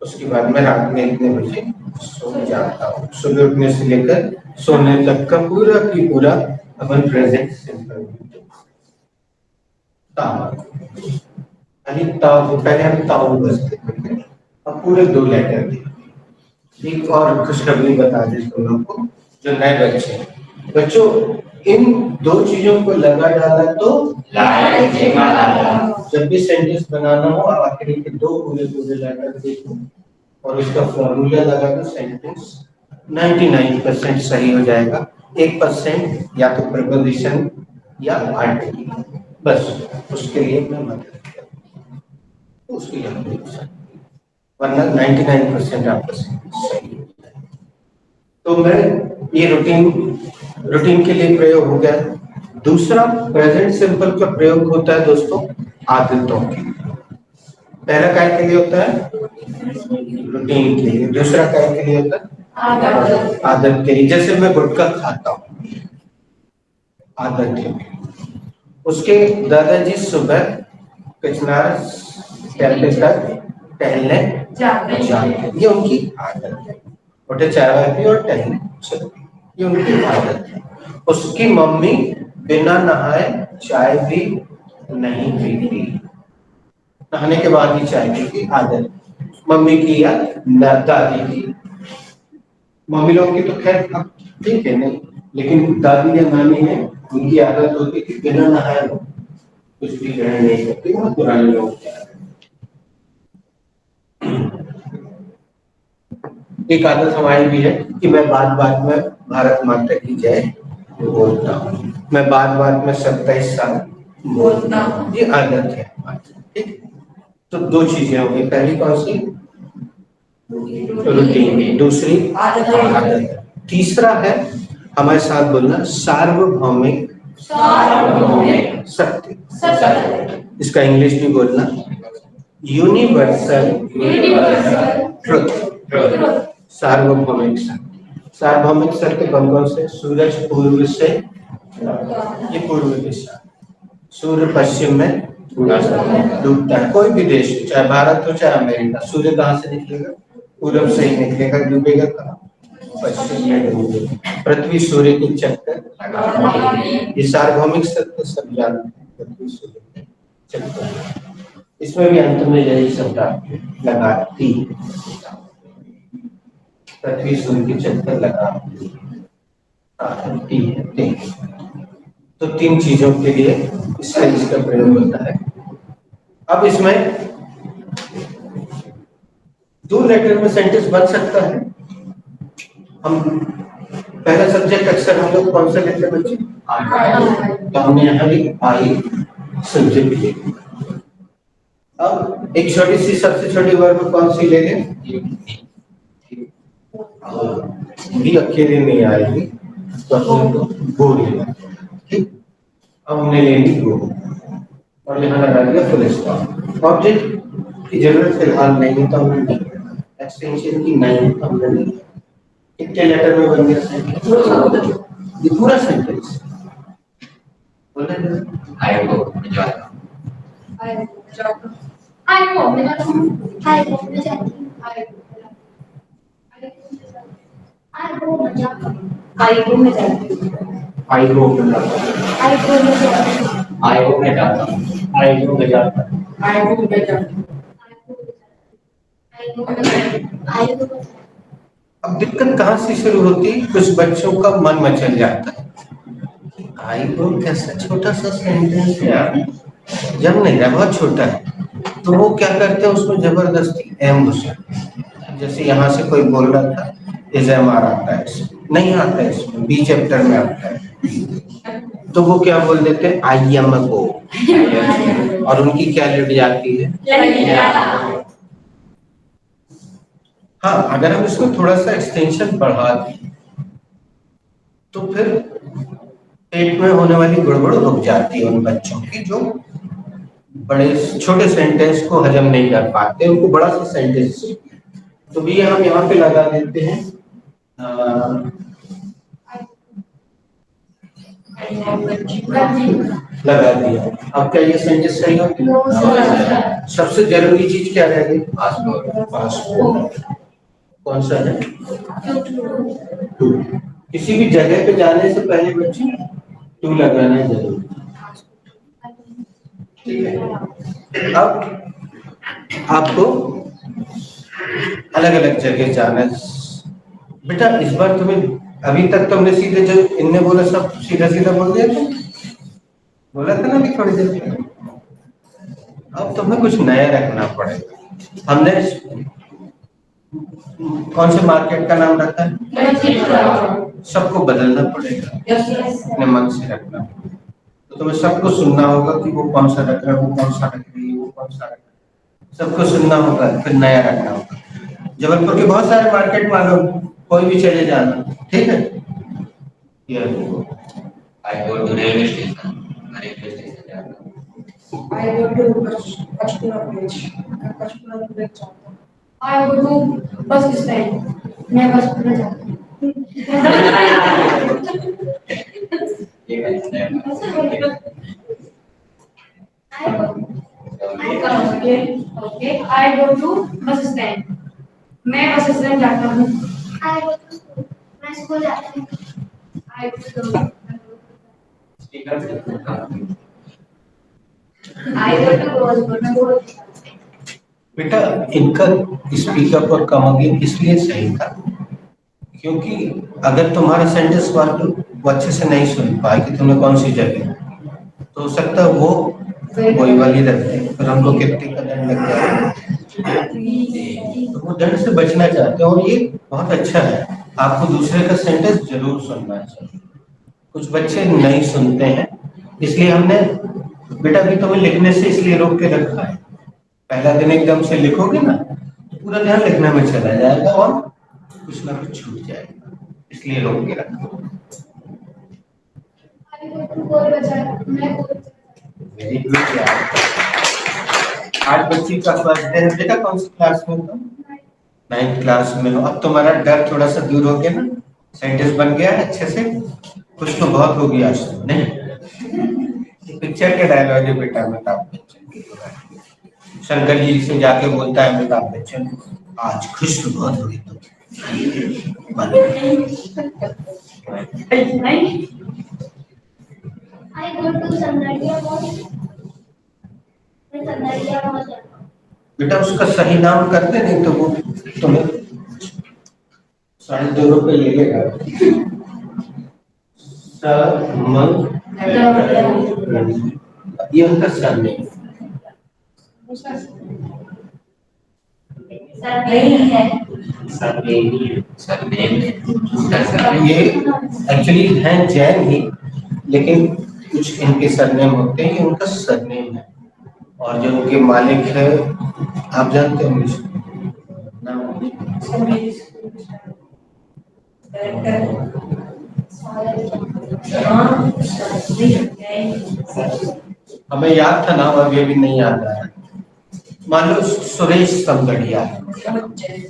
उसके बाद में रात में इतने बजे सो जाता हूँ। सुबह उठने से लेकर सोने तक का पूरा की पूरा अपन प्रेजेंट सिंपल पहले हम ताऊ बसते थे, अब पूरे 2 लेटर थे। एक और खुशखबरी बता दें तुम लोग को, जो नए बच्चे हैं, बच्चों इन 2 चीजों को लगा डाला तो जब भी सेंटेंस बनाना हो आखिरी के 2 पूरे लेटर देखो और उसका फॉर्मूला लगा तो सेंटेंस 99% सही हो जाएगा। 1% या तो प्रीपोजिशन या आर्टिकल, बस उसके लिए मैं मदद उसकी वरना 99% आपका सही होता है। तो मैं ये रूटीन के लिए प्रयोग हो गया। दूसरा प्रेजेंट सिंपल का प्रयोग होता है दोस्तों आदतों के लिए। पहला काय के लिए होता है रूटीन के लिए, दूसरा काय के लिए होता है आदत के लिए। जैसे मैं गुटखा खाता हूँ, आदत के लिए। उसके दादाजी सुबह कचनार कैफे तक टहलने जाते, ये उनकी आदत है। उठे चाय वाय पी और टहलने चलती, ये उनकी आदत है। उसकी मम्मी बिना नहाए चाय भी नहीं पीती, नहाने के बाद ही चाय पीती आदत मम्मी की या दादी की। मम्मी लोगों की तो खैर अब ठीक है नहीं, लेकिन दादी या नानी है उनकी आदत होती कि बिना नहाए कुछ भी ग्रहण नहीं करती, बहुत पुराने लोग। एक आदत हमारी भी है कि मैं बात में भारत माता की जय बोलता हूँ, मैं बात में 27 साल बोलता हूँ, ये आदत है। ठीक, तो दो चीजें होगी, पहली कौन सी रूटीन, दूसरी आदत। तीसरा है हमारे साथ बोलना सार्वभौमिक सत्य। इसका इंग्लिश भी बोलना यूनिवर्सल ट्रुथ। सार्वभौमिक सत्य। सार्वभौमिक सत्य कौन कौन से? सूरज पूर्व से, ये पूर्व दिशा, सूर्य पश्चिम में डूबता है। कोई भी देश, चाहे भारत हो चाहे अमेरिका, सूर्य कहाँ से निकलेगा? पूरब से ही निकलेगा, डूबेगा कहाँ? पश्चिम में डूबेगा। पृथ्वी सूर्य की चक्कर, ये सार्वभौमिक सत्य सब जानते हैं, पृथ्वी सूर्य की चक्कर। इसमें भी अंत में यही शब्द लगाती, पृथ्वी सूर्य की चक्कर लगाती है। तो तीन चीजों के लिए इसका प्रयोग होता है। अब इसमें दो लेटर में सेंटेंस बन सकता है। हम पहला सब्जेक्ट अक्सर हम लोग कौन सा लेते हैं बच्चे? तो हमने यहाँ भी आई सब्जेक्ट लिया। अब एक छोटी सी, सबसे छोटी वर्ब कौन सी ले लें? भी अकेले नहीं आएगी तो हमने गो लेना। ठीक, अब हमने ले ली गो और यहाँ लगा दिया फुल स्टॉप। ऑब्जेक्ट की जरूरत फिलहाल नहीं है तो हमने नहीं, एक्सटेंशन की नहीं है तो हमने नहीं। कितने लेटर में बन गया सेंटेंस? ये पूरा सेंटेंस बोले आई वो जाता आई गो में जाता, अब दिक्कत कहाँ से शुरू होती है? कुछ बच्चों का मन मचल जाता है, आई गो कैसा छोटा सा सेंटेंस है यार, जब नहीं है बहुत छोटा है, तो वो क्या करते हैं उसमें जबरदस्ती एम घुसा। जैसे यहाँ से कोई बोल रहा था इज एम आर आता है, नहीं आता है इसमें, बी चैप्टर में आता है, तो वो क्या बोल देते हैं आई एम गो, और उनकी क्या लिट जाती है। हाँ, अगर हम इसको थोड़ा सा एक्सटेंशन बढ़ा दें तो फिर पेट में होने वाली गड़बड़ रुक जाती है उन बच्चों की जो बड़े छोटे सेंटेंस को हजम नहीं कर पाते, उनको बड़ा सा सेंटेंस। तो भी हम यहाँ पे लगा देते हैं लगा दिया। अब क्या ये सेंटेंस सही होगी? सबसे जरूरी चीज क्या रहेगी? पासपोर्ट। कौन सा है? टू। किसी भी जगह पे जाने से पहले बच्चे टू लगाना है जरूर। ठीक है, अब आपको अलग अलग जगह जाना है बेटा। इस बार तुम्हें, अभी तक तुमने सीधे जो इनने बोला सब सीधा सीधा बोल दिया था, बोला था ना कि थोड़ी देर। अब तुम्हें कुछ नया रखना पड़ेगा। हमने कौन से मार्केट का नाम रखा है? सबको बदलना पड़ेगा, अपने मन से रखना। तो तुम्हें सबको सुनना होगा कि वो कौन सा रख रहा है, वो कौन सा रख रही है, वो कौन सा रख रहा है। सबको सुनना होगा, फिर नया रखना होगा। जबलपुर के बहुत सारे मार्केट मालूम, कोई भी चले जाना, ठीक है। ये I go to railway station. मैं रेलवे स्टेशन जाता हूँ। I go to Pachpura Bridge. मैं Pachpura Bridge जाता हूँ. I go to bus stand. मैं बस पर जाता हूँ। ये कैसे है? Okay. I go to bus stand. मैं बस स्टैंड जाता हूँ। I go to school. मैं स्कूल जाती हूँ. I go to स्पीकर से I go to Bhojpur. बेटा इनका स्पीकर पर कमोगे इसलिए सही था, क्योंकि अगर तुम्हारा सेंटेंस वो अच्छे से नहीं सुन पाए कि तुमने कौन सी जगह, तो हो सकता है वो वही वाली रखते, फिर हमको कितने का दंड लग जाएगा। तो वो दंड से बचना चाहते हैं, और ये बहुत अच्छा है, आपको दूसरे का सेंटेंस जरूर सुनना चाहिए। कुछ बच्चे नहीं सुनते हैं, इसलिए हमने बेटा भी तुम्हें लिखने से इसलिए रोक के रखा है। पहला दिन एकदम से लिखोगे ना तो पूरा ध्यान लिखने में चला जाएगा और कुछ ना कुछ छूट जाएगा, इसलिए रोक के रखा। I go to Goalbazar. मैं वेरी गुड यार। आज बच्ची का फर्स्ट डे है बेटा, कौन सी क्लास में हो? 9th क्लास में हो। अब तुम्हारा डर थोड़ा सा दूर हो गया ना, सेंटेंस बन गया अच्छे से, कुछ तो बहुत हो गया आज तो नहीं। पिक्चर के डायलॉग है बेटा, अमिताभ बच्चन के। शंकर जी से जाके बोलता है अमिताभ बच्चन, आज खुश तो बहुत हो गई तुम। I go to Sandariya Mall. मैं Sandariya Mall जाता हूँ. बेटा उसका सही नाम करते, नहीं तो वो तुम्हें 2.5 रुपए ले लेगा। ये उनका सरनेम ये एक्चुअली हैं जैन ही, लेकिन कुछ इनके सरनेम होते हैं, ये उनका सरनेम है। और जो उनके मालिक है आप जानते होंगे नाम? हमें याद था नाम, अभी नहीं याद आ रहा। मान लो सुरेश समदड़िया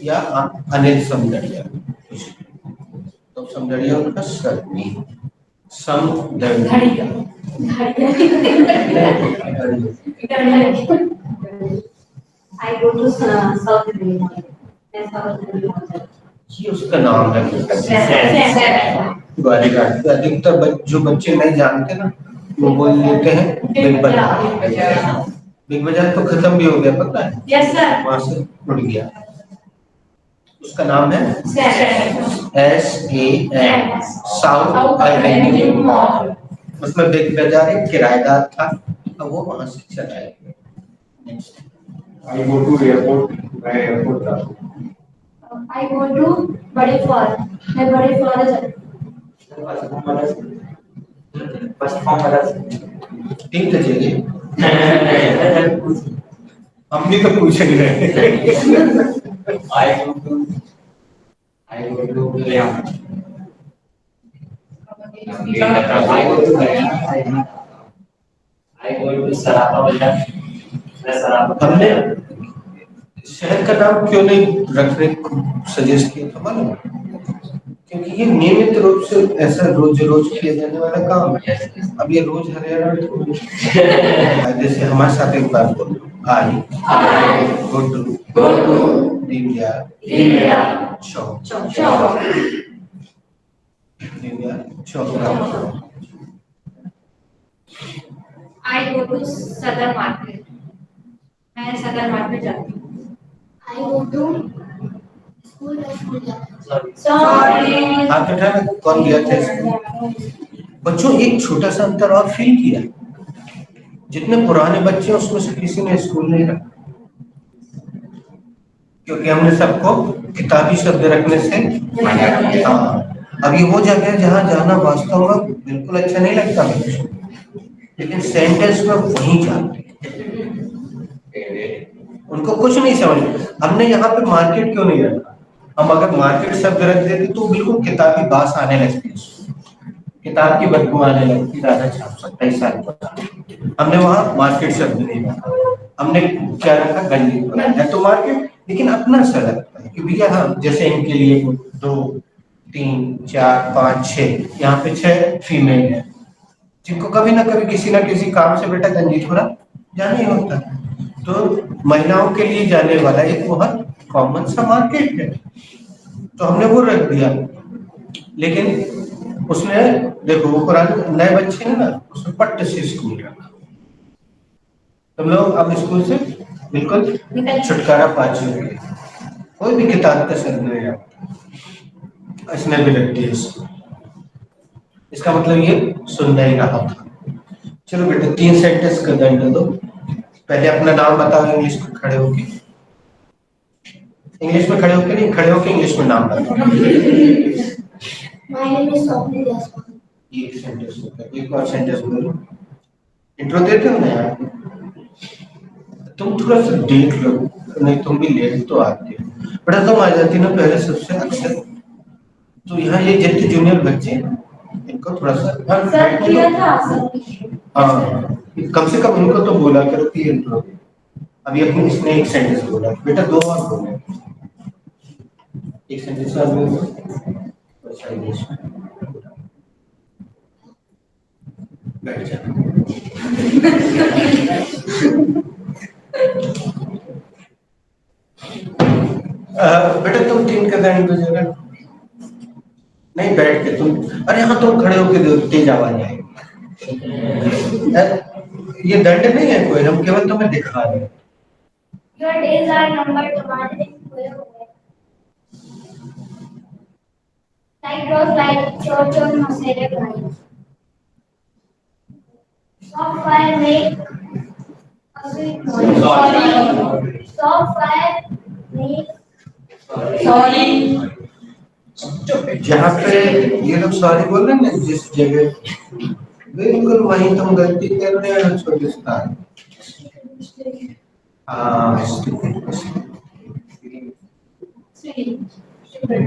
या अनिल समदड़िया, तो समदड़िया उनका surname. Samdariya I go to South India. ये उसका नाम है। अधिकतर जो बच्चे नहीं जानते ना, वो बोल देते हैं बिग बाजार। बिग बाजार तो खत्म भी हो गया, पता है? Yes sir. वहां से उड़ गया। उसका नाम है SAM, साउथ एवेन्यू मॉल। उसमें बिग बाजार एक किराएदार था, अब वो वहां से चला गया। I go to airport. मैं एयरपोर्ट जाता हूँ. I go to बड़े फॉल. मैं बड़े फॉल जाता हूँ. फर्स्ट फॉर्म वाला 3 बजे हम भी तो पूछ नहीं रहे। I go to Leon. I go to सराफा बाजार. मैं सराफा हमने शहर का नाम क्यों नहीं रखने को सजेस्ट किया था मालूम? क्योंकि ये नियमित रूप से ऐसा रोज किया जाने वाला काम है। अब ये रोज हरियाणा जैसे हमारे साथ एक बार बोलो, I go to India shop I go to Sadar market. मैं सदर मार्केट जाती हूँ. I go to school. मैं स्कूल जाता हूँ. Sorry. हाथ उठाना, कौन गया था इसमें? बच्चों एक छोटा सा अंतर और फील किया, जितने पुराने बच्चे हैं उसमें से किसी ने स्कूल नहीं रखा, क्योंकि हमने सबको किताबी शब्द रखने से हाँ। अब ये वो जगह है जहाँ जाना वास्तव में बिल्कुल अच्छा नहीं लगता बच्चों, लेकिन सेंटेंस में वहीं जाते हैं। उनको कुछ नहीं समझ। हमने यहाँ पे मार्केट क्यों नहीं रखा? हम अगर मार्केट शब्द रख देते तो बिल्कुल किताबी बास आने लगती, किताब की बदबू आने लगती, ज्यादा छाप सकता है सारी बात। हमने वहाँ मार्केट शब्द नहीं रखा, हमने क्या रखा? गंजीपुरा है तो मार्केट, लेकिन अपना सा लगता है कि भैया हाँ, जैसे इनके लिए 2 3 4 5 6, यहाँ पे 6 फीमेल है जिनको कभी ना कभी किसी ना किसी काम से बेटा गंजीपुरा जाना ही होता है, तो महिलाओं के लिए जाने वाला एक बहुत कॉमन सा मार्केट है, तो हमने वो रख दिया। लेकिन उसमें देखो वो पुराने नए बच्चे हैं ना, उसमें पट्ट से स्कूल रखा, तुम लोग अब स्कूल से बिल्कुल छुटकारा पा चुके, कोई भी किताब का शब्द नहीं आता, इसमें भी रख दिया इसको। इसका मतलब ये सुनना ही रहा था। चलो बेटा 3 सेंटेंस का दंड दो। पहले अपना नाम बताओ इंग्लिश में खड़े होके, इंग्लिश में खड़े होके नहीं, खड़े होके इंग्लिश में नाम बताओ। My name is Swapnil Jaswal. एक सेंटेंस होता है, एक और सेंटेंस बोलो। इंट्रो देते हो ना यार, तुम थोड़ा सा देख लो, नहीं तुम भी लेट तो आते हो बेटा, तुम आ जाती ना पहले सबसे अक्सर। तो यहाँ ये जितने जूनियर बच्चे हैं इनको थोड़ा सा सर किया था सर। हाँ, कम से कम उनको तो बोला करो कि इंट्रो। अभी अपने इसने एक सेंटेंस बोला बेटा, 2 और बोले, एक सेंटेंस और बोलो। अच्छा इंग्लिश में बैठ जा। बेटा तुम 3 का दंड दो जरा। नहीं बैठ के तुम, अरे हाँ तुम खड़े होके दो, तेज आवाज आएगी। ये दंड नहीं है कोई, हम केवल तुम्हें दिखा रहे हैं। Your days are numbered, तुम्हारे दिन पूरे हो गए। Like rose like चोर चोर मसेरे भाई। Soft fire make a sweet noise. Soft fire make sorry. जहाँ पे ये लोग सॉरी बोल रहे हैं ना, जिस जगह बिल्कुल वहीं तुम गलती कर रहे हो, छोटे स्थान।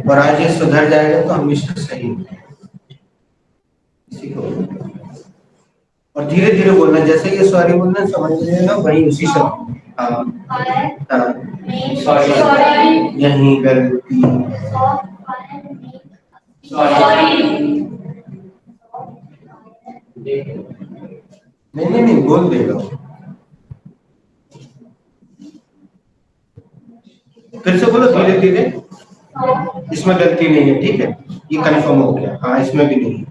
और आज ये सुधर जाएगा तो हमेशा सही सीखो। और धीरे धीरे बोलना, जैसे ये सॉरी बोलना समझ लेना, वही उसी शब्द। हाँ हाँ, सॉरी, यही गलती, नहीं बोल देगा। फिर से बोलो धीरे धीरे, इसमें गलती नहीं है, ठीक है, ये कंफर्म हो गया। हाँ इसमें भी नहीं है।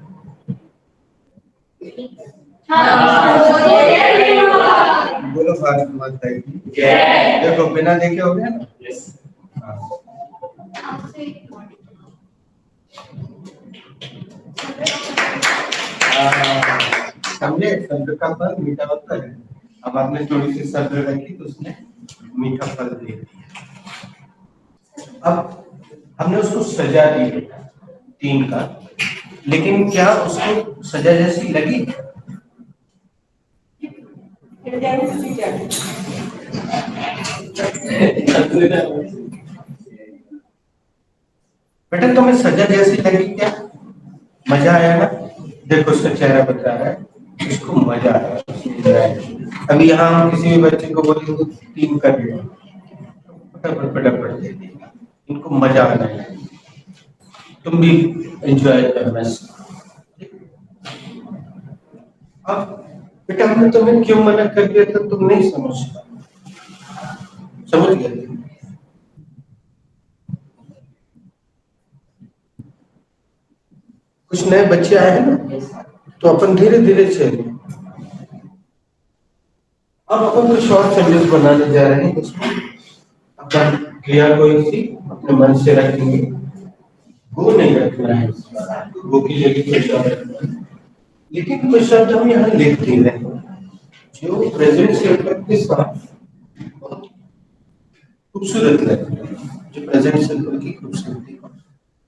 बोलो भारत माता की जय। देखो बिना देखे हो गया ना। समझे, शब्द का फल मीठा होता है। अब आपने थोड़ी सी शब्द रखी तो उसने मीठा फल दे दिया। अब हमने उसको सजा दी 3 का, लेकिन क्या उसको सजा जैसी लगी? बेटा तुम्हें सजा जैसी लगी क्या? मजा आया ना? देखो उसका चेहरा बता रहा है, इसको मजा आया। अभी यहाँ हम किसी भी बच्चे को बोलेंगे तो 3 कर दिया, फटाफट दे देगा। इनको मजा आना है, तुम भी एंजॉय करना। अब बेटा हमने तुम्हें क्यों मना कर दिया था, तुम नहीं समझ गए? कुछ नए बच्चे आए हैं ना, तो अपन धीरे धीरे चले। अब अपन कुछ और सेंटेंस बनाने जा रहे हैं, इसमें अपन क्रिया कोई सी अपने मन से रखेंगे, वो नहीं रखना है, वो की जगह कुछ और रखना है। लेकिन कुछ शब्द हम यहाँ लिख दे रहे हैं जो प्रेजेंट सिंपल के साथ बहुत खूबसूरत लगते हैं, जो प्रेजेंट सिंपल की खूबसूरती को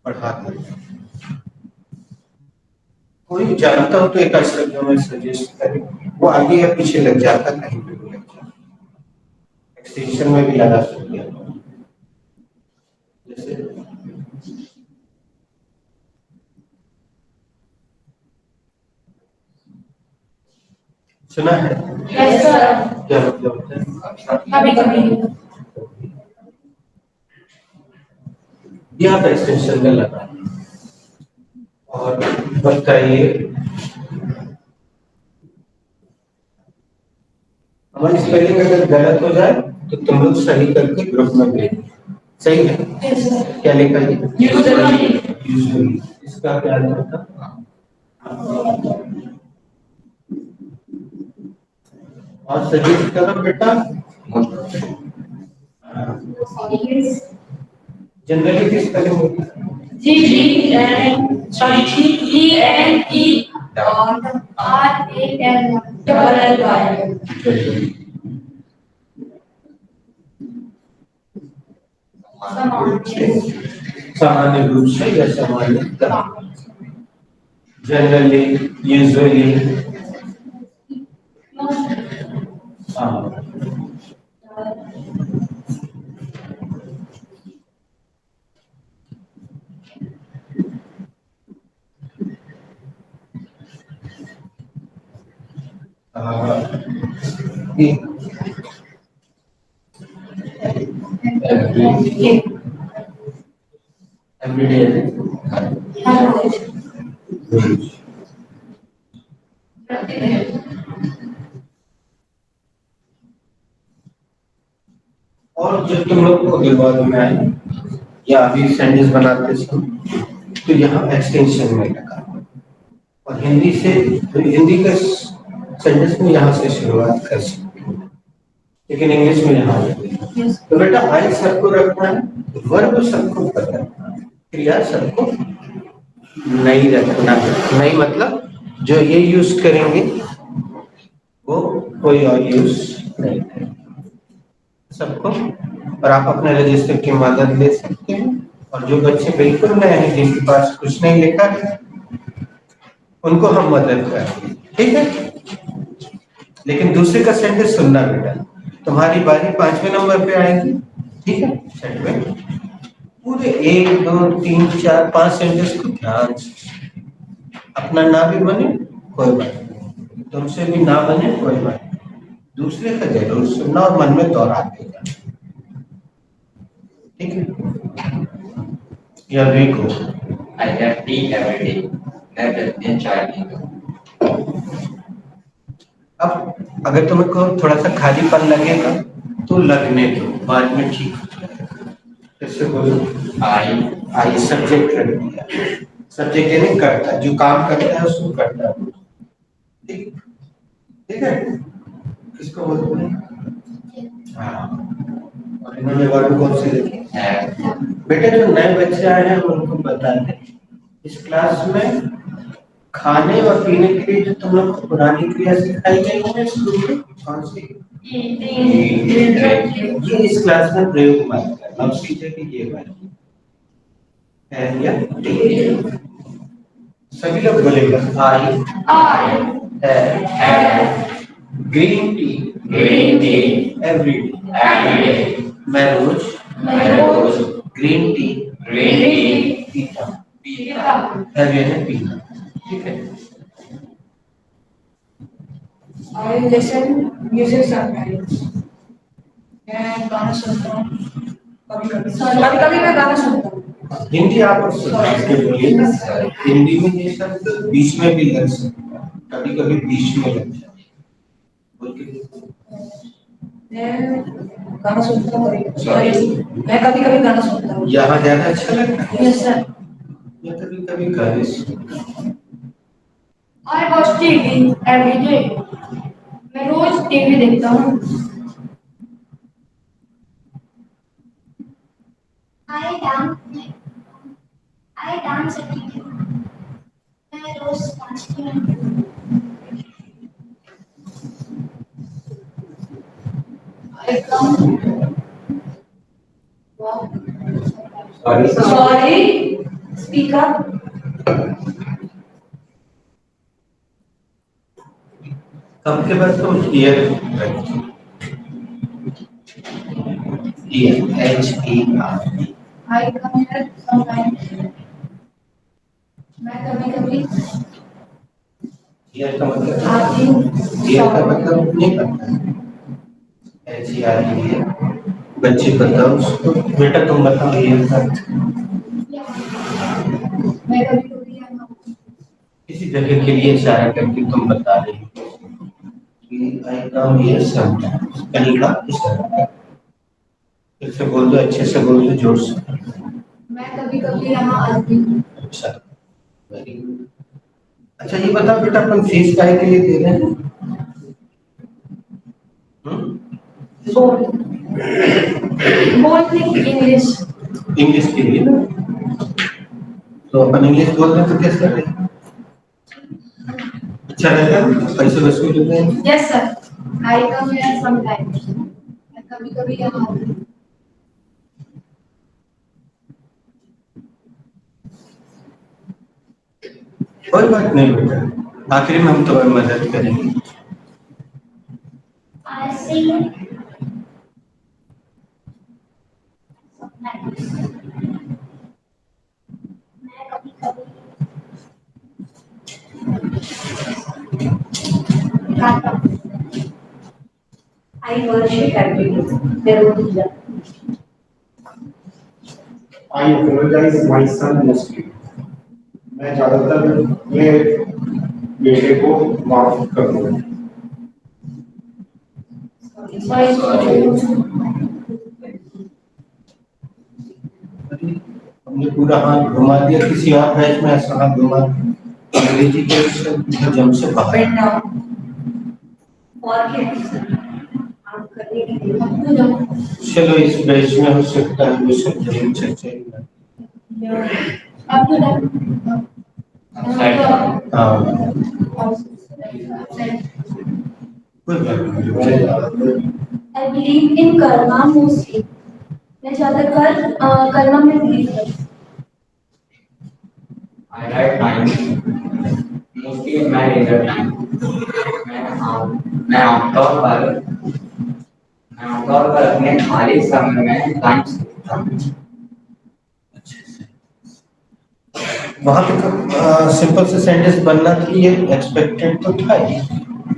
बढ़ाते हैं। कोई जानता हो तो एक शब्द में सजेस्ट करें, वो आगे या पीछे लग जाता, कहीं पे भी लग जाता। एक्सटेंशन में भी लगा सकते हैं। जैसे सुना है यस सर। क्या मतलब होता है? कभी कभी यहाँ पे एक्सटेंशन में लगा। और बताइए हमारी स्पेलिंग अगर गलत हो जाए तो तुम लोग सही करके ग्रुप में भेज। सही है? Yes sir. क्या लिखा है? यूजुअली। यूजुअली। इसका क्या अर्थ होता? और सजेस्ट करो बेटा। जनरली किस स्पेलिंग होती है? G G N sorry G E N E और R A N double L Y. सामान्य रूप से या सामान्यतः, जनरली, यूजुअली। हाँ everyday और जब तुम लोग को विवाद में आए या अभी सेंटेंस बनाते समय तो यहाँ एक्सटेंशन में लगा और हिंदी का सेंटेंस में यहाँ से शुरुआत कर सकते हो, लेकिन इंग्लिश में यहाँ तो बेटा आई सबको रखना है, वर्ब सबको पता है, क्रिया सबको नहीं रखना। नहीं मतलब जो ये यूज करेंगे वो कोई और यूज नहीं करेंगे सबको। और आप अपने रजिस्टर की मदद ले सकते हैं। और जो बच्चे बिल्कुल नए हैं जिनके पास कुछ नहीं लिखा है उनको हम मदद करेंगे, ठीक है? लेकिन दूसरे का सेंटेंस सुनना बेटा, तुम्हारी बारी 5वें नंबर पे आएगी, ठीक है? सेट में पूरे 1 2 3 4 5 सेंटेंस को ध्यान से, अपना ना भी बने कोई बात नहीं, तुमसे भी ना बने कोई बात नहीं, दूसरे का जरूर सुनना और मन में दोहराते जाना, ठीक है? या देखो I have tea every day. मैं प्रतिदिन चाय पीता हूँ। अब अगर तुम्हें को थोड़ा सा खालीपन लगेगा तो लगने दो, बाद में ठीक हो जाएगा। जैसे बोलो आई सब्जेक्ट रख दिया, सब्जेक्ट यानी करता, जो काम करता है उसको करता है, ठीक है? किसको बोलते हैं? हाँ। और इन्होंने वर्ड कौन से लिखे? बेटा जो नए बच्चे आए हैं उनको बता दें, इस क्लास में खाने और पीने के लिए जो तुम लोग को पुरानी क्रिया सिखाई गई है स्कूल में, कौन सी? ये इस क्लास में प्रयोग मत करना, उसकी जगह ये बात है या सभी लोग बोलेगा आई है ग्रीन टी एवरी डे, मैं रोज ग्रीन टी पीता हूँ, पीना, ठीक है? I listen music sometimes. मैं गाना सुनता हूँ कभी-कभी मैं गाना सुनता हूँ। हिंदी आप के बोलिए, हिंदी में ये शब्द बीच में भी लग सकता है, कभी कभी बीच में लग जाता है। मैं गाना सुनता हूँ मैं कभी-कभी गाना सुनता हूँ। यहाँ ज्यादा अच्छा लगता है यस सर। या कभी कभी गाने सुनता हूँ। I watch TV every day. मैं रोज टीवी देखता हूँ। I dance every day. मैं रोज नाचती हूँ। I come. Sorry. Sorry. Speak up. कब के बाद तो here HER. I come here sometimes. मैं कभी-कभी हियर का मतलब आती हूँ। हियर का मतलब नहीं पता HER बच्चे बताओ उसको बेटा तुम बताओ हियर का मैं कभी-कभी यहाँ हूँ। किसी जगह के लिए इशारा करके तुम बता रही हो कि आई कम हियर समटाइम्स कहीं का इशारा फिर से बोल दो अच्छे से बोल दो जोर से मैं कभी-कभी यहाँ आती हूँ। अच्छा वेरी गुड अच्छा ये बताओ बेटा अपन फीस काहे के लिए दे रहे हैं बोल नहीं इंग्लिश इंग्लिश के लिए ना तो अपन इंग्लिश बोल रहे हैं तो कैसे करें अच्छा रहता है पैसे वसूल होते हैं yes sir I come here sometimes मैं कभी-कभी यहाँ आती हूँ। कोई बात नहीं बेटा आखिरी में हम तुम्हारी मदद करेंगे I sing sometimes. मैं कभी-कभी गाता हूँ। I worship every day. Hallelujah. I apologize my son mostly. मैं ज्यादातर अपने बेटे को माफ कर दूँ हमने पूरा हाथ घुमा दिया किसी और बैच में ऐसा हाथ घुमा अंग्रेजी के शब्द जम से बाहर आप करने के लिए चलो इस बैच में हो सकता है वो शब्द हम चर्चा हाँ कोई बात नहीं I believe in karma mostly. मैं ज्यादातर कर्मा में बिलीव करती हूँ। I write time. Mostly in my leisure time. मैं आमतौर पर अपने खाली समय में टाइम्स लिखता हूँ। वहाँ पे तो सिंपल से सेंटेंस बनना थी ये एक्सपेक्टेड तो था ही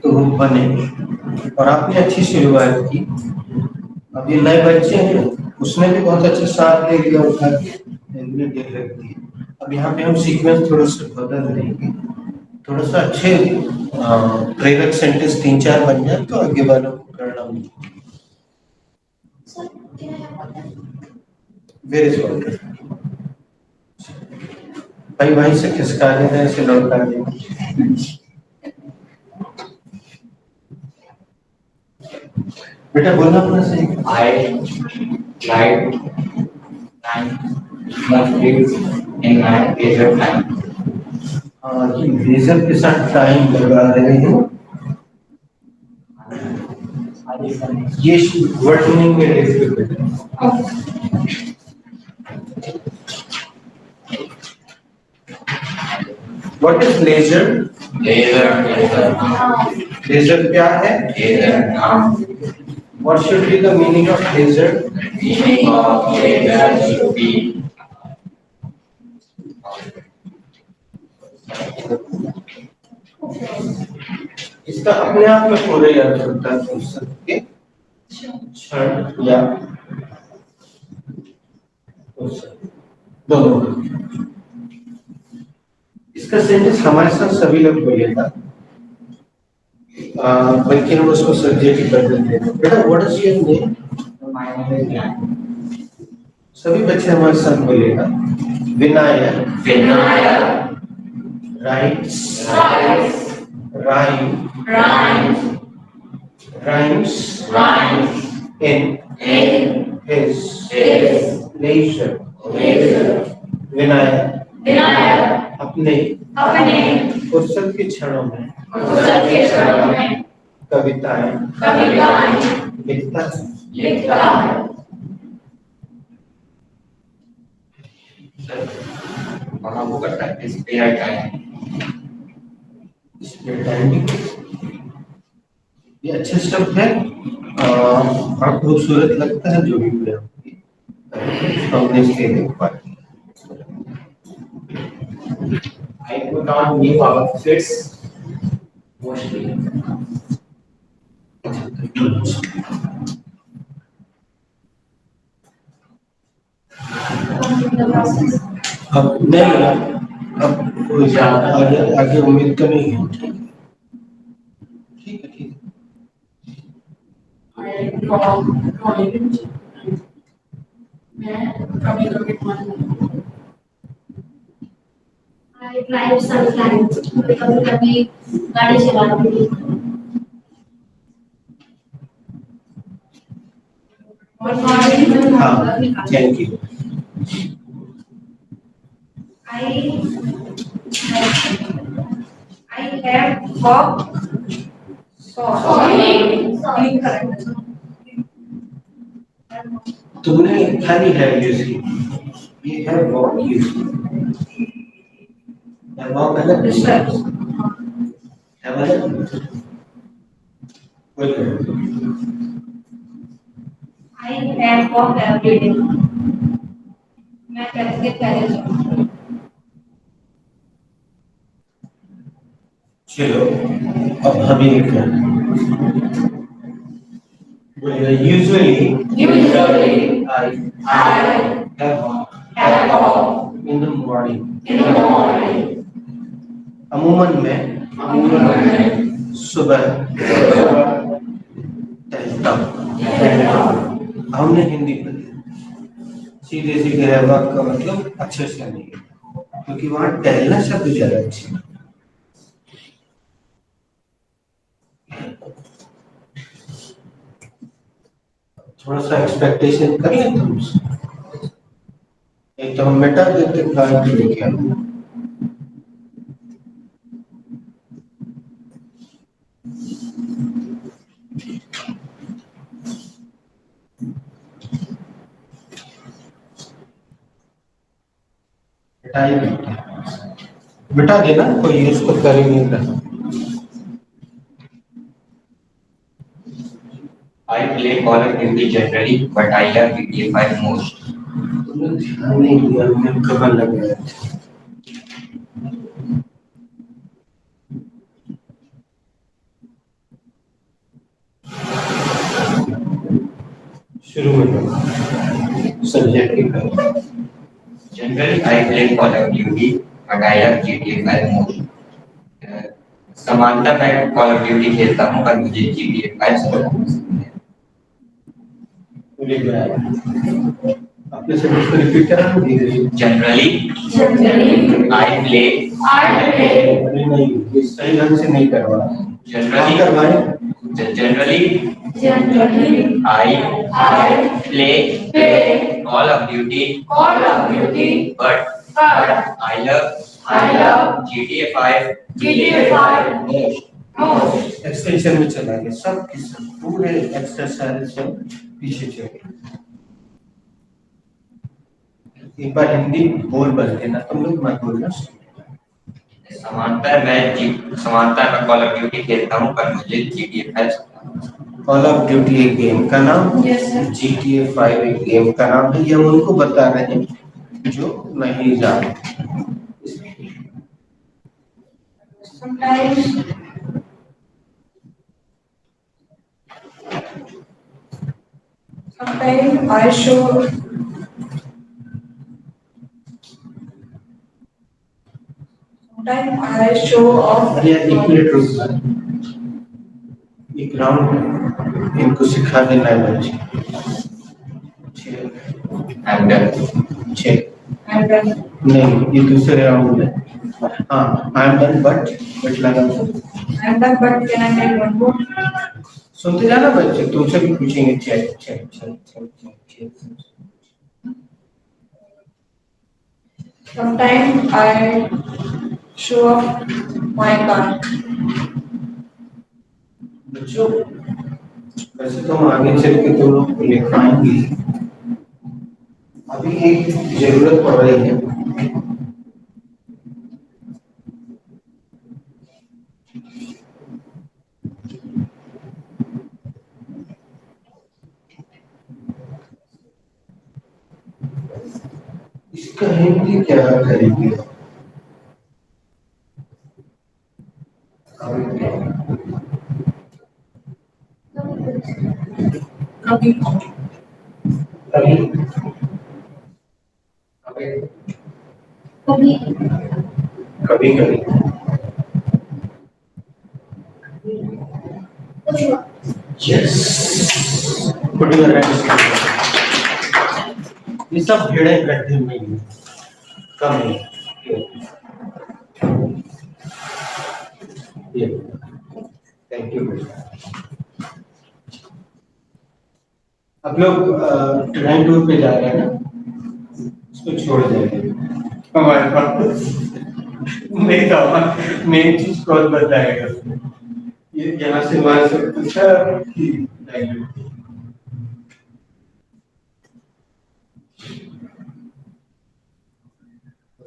तो वो बने और आपने अच्छी शुरुआत की अब ये नए बच्चे हैं उसने भी बहुत अच्छा साथ दे दिया उठा के रख दिया अब यहाँ पे हम सीक्वेंस थोड़ा सा बदल देंगे थोड़ा सा अच्छे प्रेरक सेंटेंस 3-4 बन जाए तो आगे वालों को करना मिले वेरी सॉरी भाई वहीं से खिसका देना ऐसे लौटा देना बेटा बोलना अपना सही I write time mostly in my leisure time. हाँ ये लेजर के साथ टाइम लगा रहे हैं ये वर्डनिंग में leisure what is leisure leisure क्या है what should be the meaning of leisure Meaning of leisure should be इसका अपने आप में पूरे याद होता है फुर्सत के क्षण या दोनों इसका सेंटेंस हमारे साथ सभी लोग बोलेगा बल्कि हम उसको सब्जेक्ट कर देते हैं बेटा what is your name my name is Jan. सभी बच्चे हमारे साथ बोलेगा Vinayak rights rhymes in his leisure Vinayak अपने फुर्सत के क्षणों में कविताएं लिखता है वहाँ वो करता है spare time. इसमें टाइमिंग ये अच्छे शब्द है बड़ा खूबसूरत लगता है जो भी प्रयोग हमने इसके देख पाए। I put on new outfits mostly. अब नहीं, अब कोई ज्यादा आगे आगे उम्मीद तो नहीं है। ठीक है, ठीक है। I draw drawing. मैं कभी कभी I drive sometimes. कभी गाड़ी चलाती हूँ। और मॉर्निंग हाँ, thank you. I have walked. Sorry. Correct. तुमने खाली है यूज की, ये है वॉक यूज की, है वॉक अलग है अलग। I have walked every day. मैं कैसे पहले जाऊँ? चलो अब हम एक usually I have walked in the morning. अमूमन मैं सुबह टहलता हूँ। हमने हिंदी पढ़ी, सीधे सीधे रहवा का मतलब अच्छे से नहीं है, क्योंकि वहाँ टहलना शब्द ज्यादा अच्छे है। थोड़ा सा एक्सपेक्टेशन कर लेते हैं उससे। एक तो हम मिटा देते गाय को लेके आते। मिटा देना, कोई इसको कर ही नहीं रहा। I play Call of Duty generally, but I love GTA 5 most. ध्यान नहीं दिया, मैं कहाँ लग गया था। शुरू में सब्जेक्ट की Generally, I play Call of Duty, but I love GTA 5 most. समानता मैं Call of Duty खेलता हूँ, पर मुझे GTA 5 सबसे पसंद है। अपने से कुछ रिपीट करना नहीं। Generally, I play. नहीं, इस सही ढंग से नहीं करवा। Generally, I play Call of Duty, but I love GTA 5 most. Extension में चला गया, सब की सब पूरे एक्सरसाइज सब पीछे चले। एक बार हिंदी बोल देना तुम लोग, मैं बोलना। समानता मैं कॉल ऑफ ड्यूटी खेलता हूँ, पर मुझे GTA 5 कॉल ऑफ ड्यूटी एक गेम का नाम, GTA 5 एक गेम का नाम है। ये हम उनको बता रहे हैं जो नहीं जानते। Sometimes I show. Sometimes I show off. अरे यार, एक मिनट रुक जा, एक राउंड इनको सिखा देना है बच्चे। I'm done. I'm done. नहीं, ये दूसरे राउंड में। हाँ, I'm done, but लगा। I'm done, but can I make one more? सुनते जाना बच्चे, तुमसे भी पूछेंगे। Check. Sometimes I show off my car. बच्चों, वैसे तो हम आगे चल के तुम लोग को लिखवाएंगे, अभी एक जरूरत पड़ रही है। इसका हिंदी क्या करेंगे? कभी कभी कभी कभी कभी यस ये सब भिड़े गड्ढे में ही कम है। ये थैंक यू। आप लोग ट्रेन टूर पे जा रहे हैं ना, इसको छोड़ देंगे हमारे पास नहीं था। मेन चीज कौन बताएगा? ये यहाँ से वहां से पूछा कि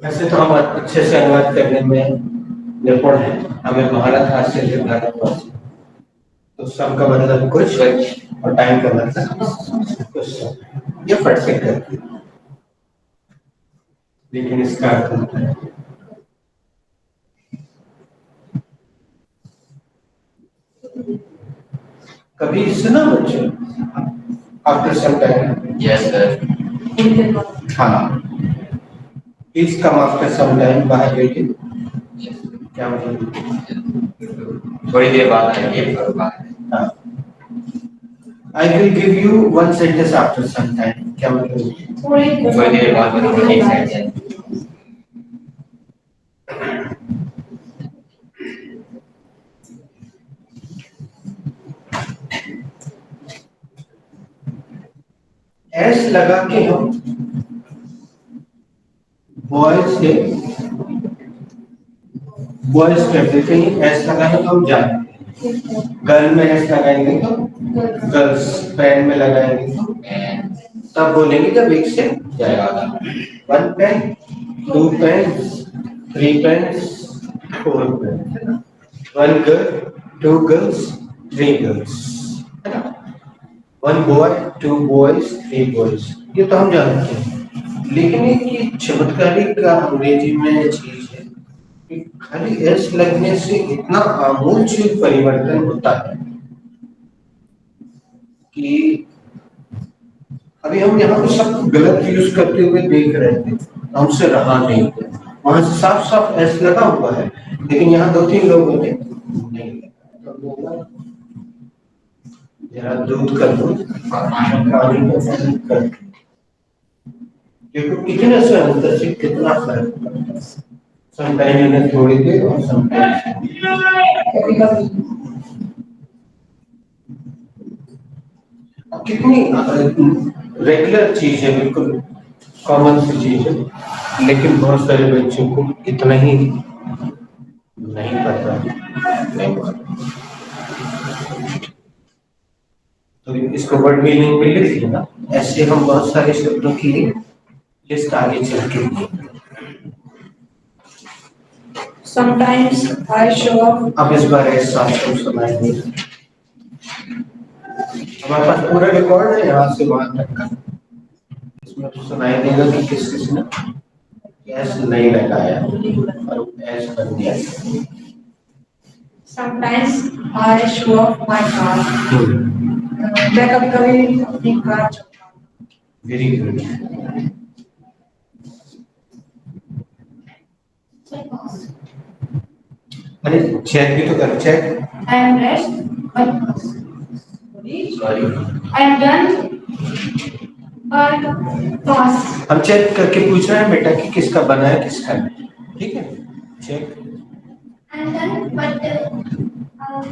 वैसे तो हम अच्छे से अनुवाद करने में निपुण है। हमें महारत हासिल है भारतवर्ष। तो सम का मतलब कुछ और टाइम का मतलब कुछ। ये फट से करती है, लेकिन इसका अर्थ होता है कभी सुना बच्चों after some time? Yes sir. हाँ, please come after some time बाहर बैठे। क्या मतलब? थोड़ी देर बाद आएंगे। हाँ, I will give you one sentence after some time. क्या मतलब? थोड़ी देर बाद बताऊंगा एक सेकंड। एस लगा के हम बॉयज से बॉयज कर देते हैं। एस लगाए तो हम जानते हैं। गर्ल में एस लगाएंगे तो गर्ल्स, पेन में लगाएंगे तो तब बोलेंगे जब एक से जाएगा। 1 pen, 2 pen, 3 pen, 4 pen, 1 girl, 2 girls, 3 girls, 1 boy, 2 boys, 3 boys. ये तो हम जानते हैं। लेकिन एक चमत्कारी का अंग्रेजी में चीज है कि खाली एस लगने से इतना आमूलचूल परिवर्तन होता है कि अभी हम यहाँ पे सब गलत यूज करते हुए देख रहे थे, हमसे रहा नहीं। वहां से साफ साफ एस लगा हुआ है, लेकिन यहाँ 2-3 लोगों ने नहीं लगा। जरा दूध का दूध पानी का कर देखो कितने से अंतर से कितना फर्क पड़ता है। समटाइम इन्हें थोड़ी देर और समटाइम कितनी रेगुलर चीज है, बिल्कुल कॉमन सी चीज है, लेकिन बहुत सारे बच्चों को इतना ही नहीं पता नहीं पता। तो इसको वर्ड मीनिंग में लिख लेना। ऐसे हम बहुत सारे शब्दों की लिस्ट आगे चल के sometimes I show up। अब इस बार ऐसा आपको सुनाएंगे। हमारे पास पूरा रिकॉर्ड है यहाँ से वहां तक का। इसमें तो सुनाई देगा कि किस किसने ऐसे नहीं लगाया और ऐसे कर दिया। sometimes I show off my car। मैं कभी कभी अपनी कार चलाता हूँ। Very good. अरे चेक भी तो कर। Check I am dressed but sorry. I am done but pass। हम चेक करके पूछ रहे हैं बेटा कि किसका बना है किसका नहीं। ठीक है, check. I am done, but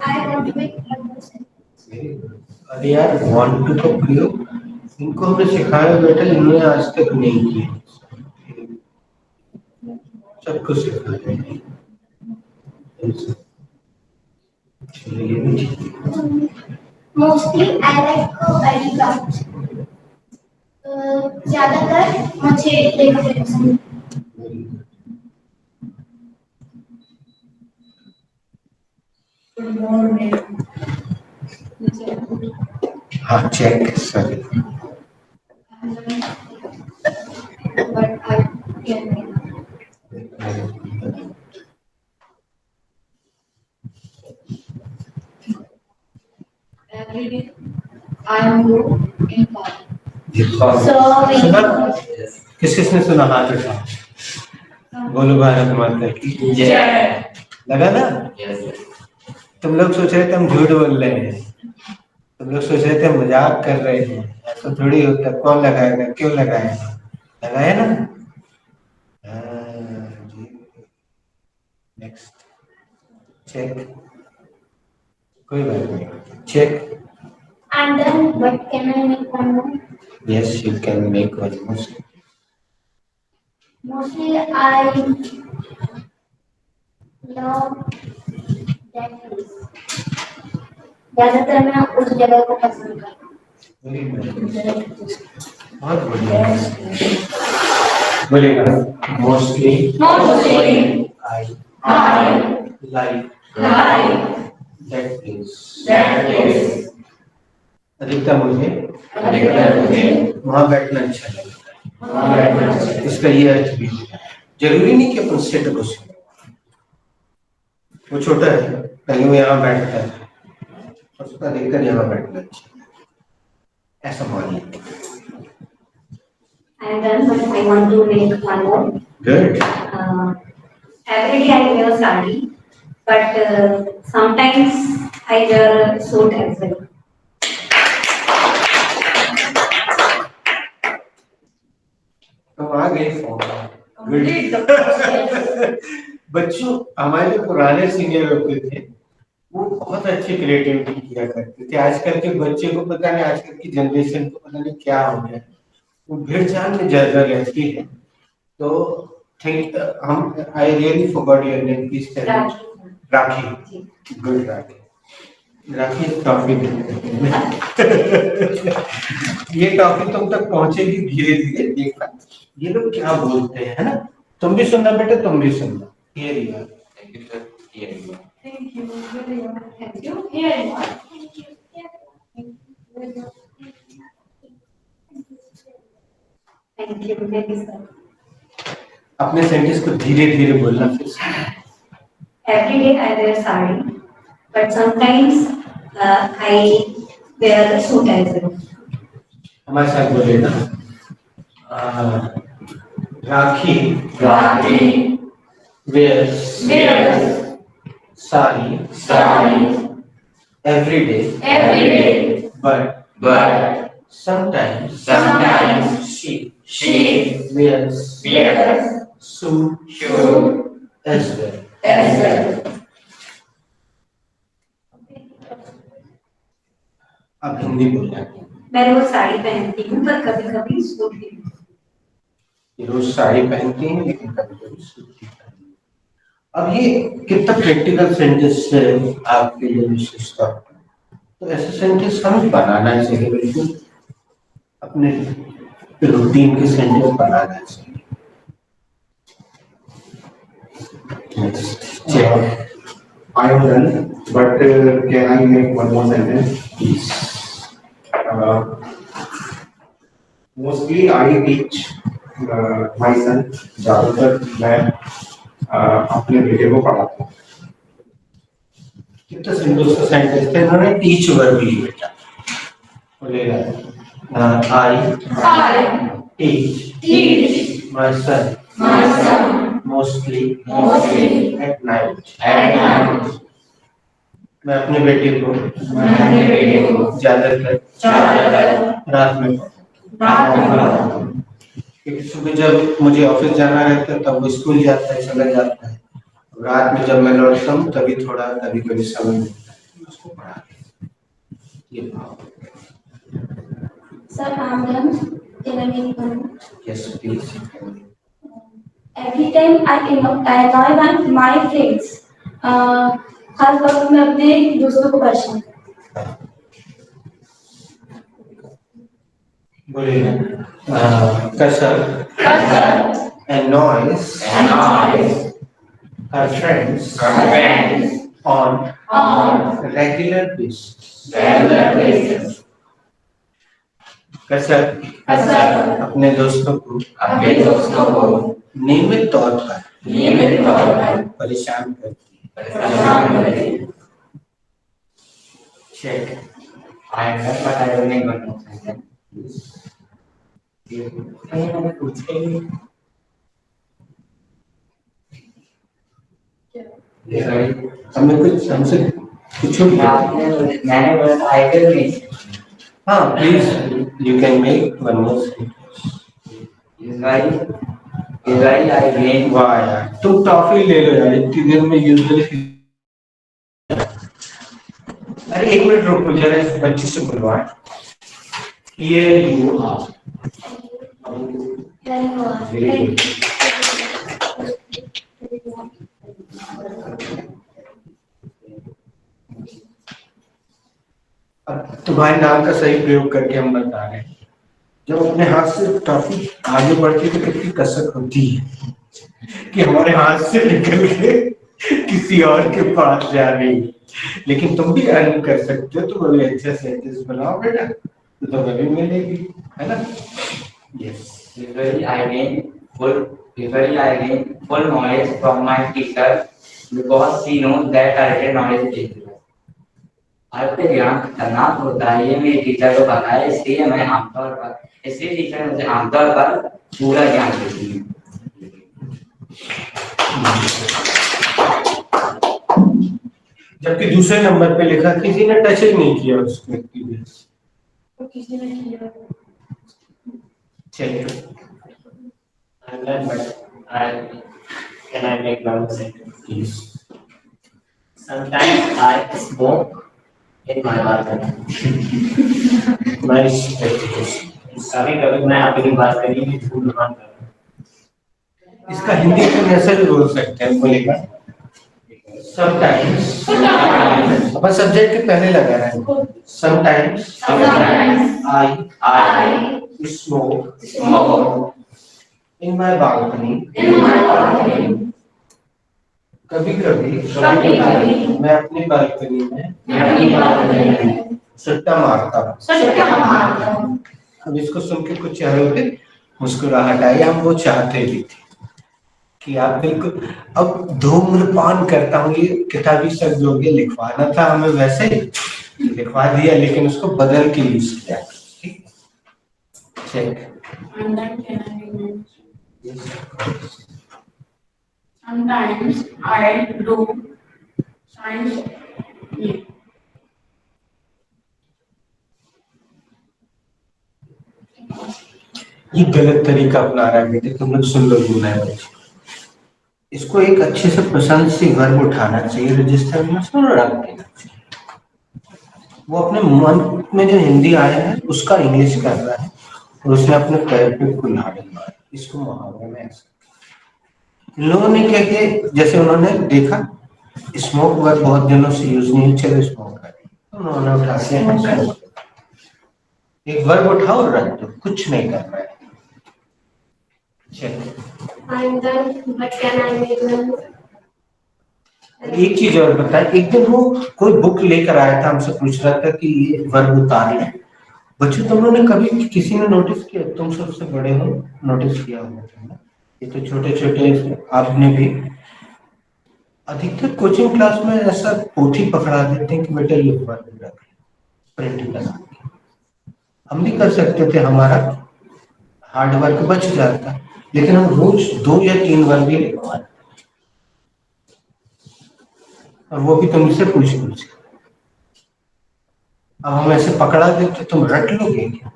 I want to make one more sentence। अरे यार वांट टू का प्रयोग इनको हमने सिखाया बेटा, इन्होंने आज तक नहीं किया। सबको सिखाया है। चलिए भी ठीक है। Mostly I like early flowers। ज्यादातर मुझे देखना पसंद है। हाँ check sorry. but I Every day I am go in park. सुना? किस किसने सुना? हाथ उठा। बोलो भारत माता की जय। लगा ना? Yes. तुम लोग सोच रहे थे हम झूठ बोल रहे हैं, तुम लोग सोच रहे थे मजाक कर रहे हैं, ऐसा थोड़ी होता। कौन लगाएगा? क्यों लगाएगा? लगाया ना? नेक्स्ट चेक, कोई बात नहीं, check. And then, what can I make one more? Yes, you can make one more. Mostly, I love that place. ज्यादातर मैं उस जगह को पसंद करती हूँ। बहुत बढ़िया। बोलेगा mostly I like that place. अधिकतर मुझे वहाँ बैठना अच्छा लगता है। इसका ये अर्थ भी है। जरूरी नहीं कि अपन सेट बसे। वो छोटा है, पहले वो यहाँ बैठता है, उसका अधिकतर यहाँ बैठना अच्छा ऐसा मानिए। And then but I want to make one more. Good. Every day I wear sari, but sometimes I wear suit as well. तो आ गए बच्चों, हमारे जो पुराने सीनियर होते थे वो बहुत अच्छी क्रिएटिविटी किया करते थे। आजकल के बच्चे को पता नहीं, आजकल की जनरेशन को पता नहीं क्या हो गया, वो भीड़ चाल में ज्यादा रहती है। तो थिंक हम I really forgot your name, please tell me. Rakhi. Good Rakhi. Rakhi toffee ये टॉफी तुम तक पहुंचेगी धीरे धीरे। देखना ये लोग क्या बोलते हैं, है ना? तुम भी सुनना बेटा, तुम भी सुनना। Here you are. Thank you, sir. Here you are. Thank you. Very well. Thank you. Here you are. Thank you. Thank you, sir. अपने सेंटेंस को धीरे धीरे बोलना फिर से। Every day I wear sari, but sometimes I wear suit as well. हमारे साथ बोलेगा राखी wears sari every day but sometimes she wears suit as well. अब हिंदी बोलना है। मैं रोज साड़ी पहनती हूँ पर कभी कभी सूट भी। ये रोज साड़ी पहनती हैं लेकिन कभी कभी सूट भी पहनती हैं। अब ये कितना प्रैक्टिकल सेंटेंस है आपके लिए विशेषता। तो ऐसे सेंटेंस हमें बनाना चाहिए, बिल्कुल अपने रूटीन के सेंटेंस बनाना चाहिए। I am done, but can I make one more sentence? Please. Mostly I teach my son. ज़्यादातर मैं अपने बेटे को पढ़ाता हूँ। कितना सिंपल सा सेंटेंस है, इन्होंने टीच वर्ब ली बेटा। बोलेगा I teach my son mostly at night. मैं अपने बेटे को ज्यादातर रात में पढ़ाता हूँ। क्योंकि सुबह जब मुझे ऑफिस जाना रहता है तब वो स्कूल जाता है, चला जाता है। रात में जब मैं लौटता हूँ तभी थोड़ा कभी कभी समय मिलता है उसको पढ़ाते हैं। ये भाव। Sir, I'm done. Can I make one more? Yes, please. Every time I annoy my friends. हर वक्त मैं अपने दोस्तों को परेशान करती हूँ। बोलिए कसर annoys her friends on regular basis. कसर अपने दोस्तों को नियमित तौर पर परेशान करती है। Check. I have but I don't need one more sentence. मैंने पूछा ही नहीं। हमसे कुछ मैंने बोला I will make. हाँ please you can make one more. Israel I gain. वाह यार तुम टॉफी ले लो यार इतनी देर में यूजुअली। अरे एक मिनट रुको जरा इस बच्चे से बुलवा। ये यू आर तुम्हारे नाम का सही प्रयोग करके हम बता रहे हैं। जब अपने हाथ से टॉफी आगे बढ़ती तो कितनी कसक होती है कि हमारे हाथ से निकल के किसी और के पास जा रही है। लेकिन तुम भी अर्न कर सकते हो, तो बोले अच्छा सेंटेंस बनाओ बेटा तो तुम्हें भी मिलेगी, है ना। Yes Usually I gain full knowledge from my teacher because she knows that I get knowledge is dangerous. आपके ज्ञान खतरनाक होता है ये मेरे टीचर को पता है, इसलिए मैं आमतौर पर इसलिए टीचर मुझे आमतौर पर पूरा ज्ञान देती है। जबकि दूसरे नंबर पे लिखा किसी ने टच ही नहीं किया उस व्यक्ति को। तो किसी ने किया चलिए Can I make one sentence, please? Sometimes I smoke in my balcony. Nice. कभी कभी मैं अपनी बालकनी में धूम्रपान करता हूँ। इसका हिंदी में ऐसा भी बोल सकते हैं, बोलेगा समटाइम्स। अपन सब्जेक्ट के पहले लगा रहे हैं। Sometimes I smoke in my balcony. कभी कभी मैं अपनी बालकनी में सट्टा मारता हूँ। अब इसको सुन के कुछ चेहरों पे मुस्कुराहट आई। हम वो चाहते भी थे कि आप बिल्कुल। अब धूम्रपान करता हूँ ये किताबी शब्द जो भी लिखवाना था हमें वैसे ही लिखवा दिया, लेकिन उसको बदल के यूज किया। Check. Sometimes I do science. ये गलत तरीका अपना रहा है बेटे, तुम लोग सुन लो बोलना है बच्चे। इसको एक अच्छे से पसंद से वर्ब उठाना चाहिए, रजिस्टर में उसको रख देना चाहिए। वो अपने मन में जो हिंदी आया है उसका इंग्लिश कर रहा है और उसने अपने पैर पे कुल्हाड़ी मारी। इसको मुहावरे में ऐसा लोगों ने क्या किया, जैसे उन्होंने देखा स्मोक वर्ब बहुत दिनों से यूज नहीं, चलो स्मोक कर उन्होंने उठा के एक वर्ब उठाओ और रख दो, कुछ नहीं कर रहा है। I'm done, but can I make one? एक चीज और बताए, एक दिन वो कोई बुक लेकर आया था, हमसे पूछ रहा था कि ये वर्ब उतार लें। बच्चों तुम लोगों ने कभी किसी ने नोटिस किया, तुम सबसे बड़े हो नोटिस किया होगा, ये तो छोटे छोटे आपने भी अधिकतर कोचिंग क्लास में ऐसा पोथी पकड़ा देते हैं कि बेटा ये वर्ब रख प्रिंट करा। हम भी कर सकते थे, हमारा हार्ड वर्क बच जाता, लेकिन हम रोज 2 या 3 वर्ब ही लिखवा और वो भी तुमसे पूछ। अब हम ऐसे पकड़ा देते तुम रट लोगे क्या?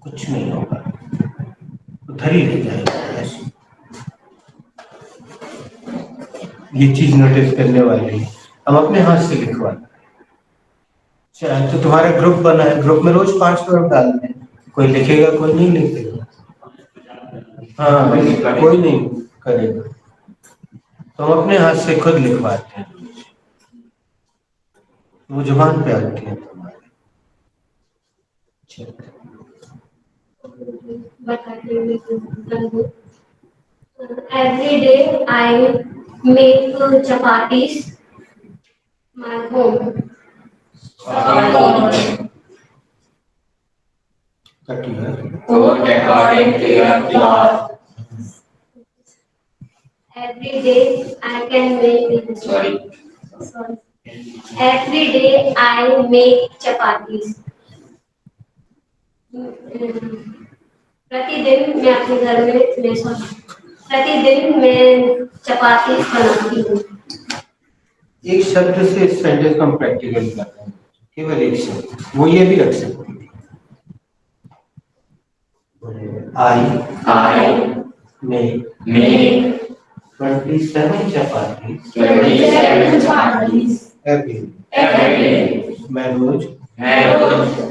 कुछ नहीं होगा, उधर ही रह जाएगा ऐसे। ये चीज नोटिस करने वाली है, हम अपने हाथ से लिखवा। तो तुम्हारा ग्रुप बना है, ग्रुप में रोज 5 वर्ब डालते हैं, कोई लिखेगा कोई नहीं लिखेगा। हाँ कोई नहीं करेगा, तो हम अपने हाथ से खुद लिखवाते हैं, वो जुबान पे आती है तुम्हारे। Every day I make chapatis my home. Food according to your class. Every day I can make. Sorry. Every day I make chapatis. प्रतिदिन मैं अपने घर में प्रतिदिन मैं चपाती बनाती हूँ। एक शब्द से इस सेंटेंस को हम प्रैक्टिकली करते हैं, केवल एक शब्द, वो ये भी रख सकते हैं, I make 27 chapatis every day. मैं रोज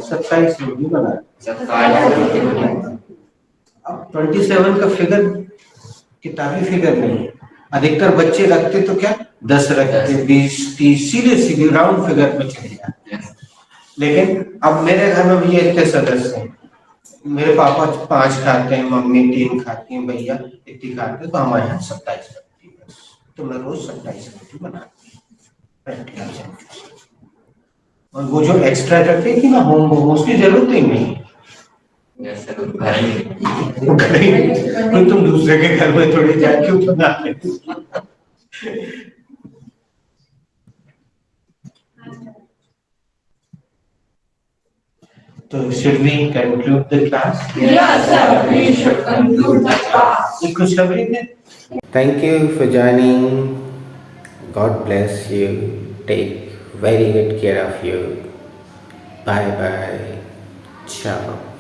27 रोटी बनाता हूँ। अब 27 का फिगर किताबी फिगर नहीं है, अधिकतर बच्चे रखते तो क्या 10 रखते, 20, 30 सीधे राउंड फिगर में चले जाते हैं। लेकिन अब मेरे घर में भी इतने सदस्य हैं, मेरे पापा 5 खाते हैं, मम्मी 3 खाती हैं, भैया इतनी खाते हैं, तो हमारे यहाँ 27 बनती है। तो मैं रोज 27 रोटी बनाती हूँ। और वो जो एक्स्ट्रा करते हैं कि ना होम उसकी जरूरत ही नहीं है। कोई तुम दूसरे के घर में थोड़ी जाके बना लेते। तो should we conclude the class? Yes, sir. We should conclude the class. खुशखबरी है। Thank you for joining. God bless you. Take very good care of you. Bye bye. Ciao.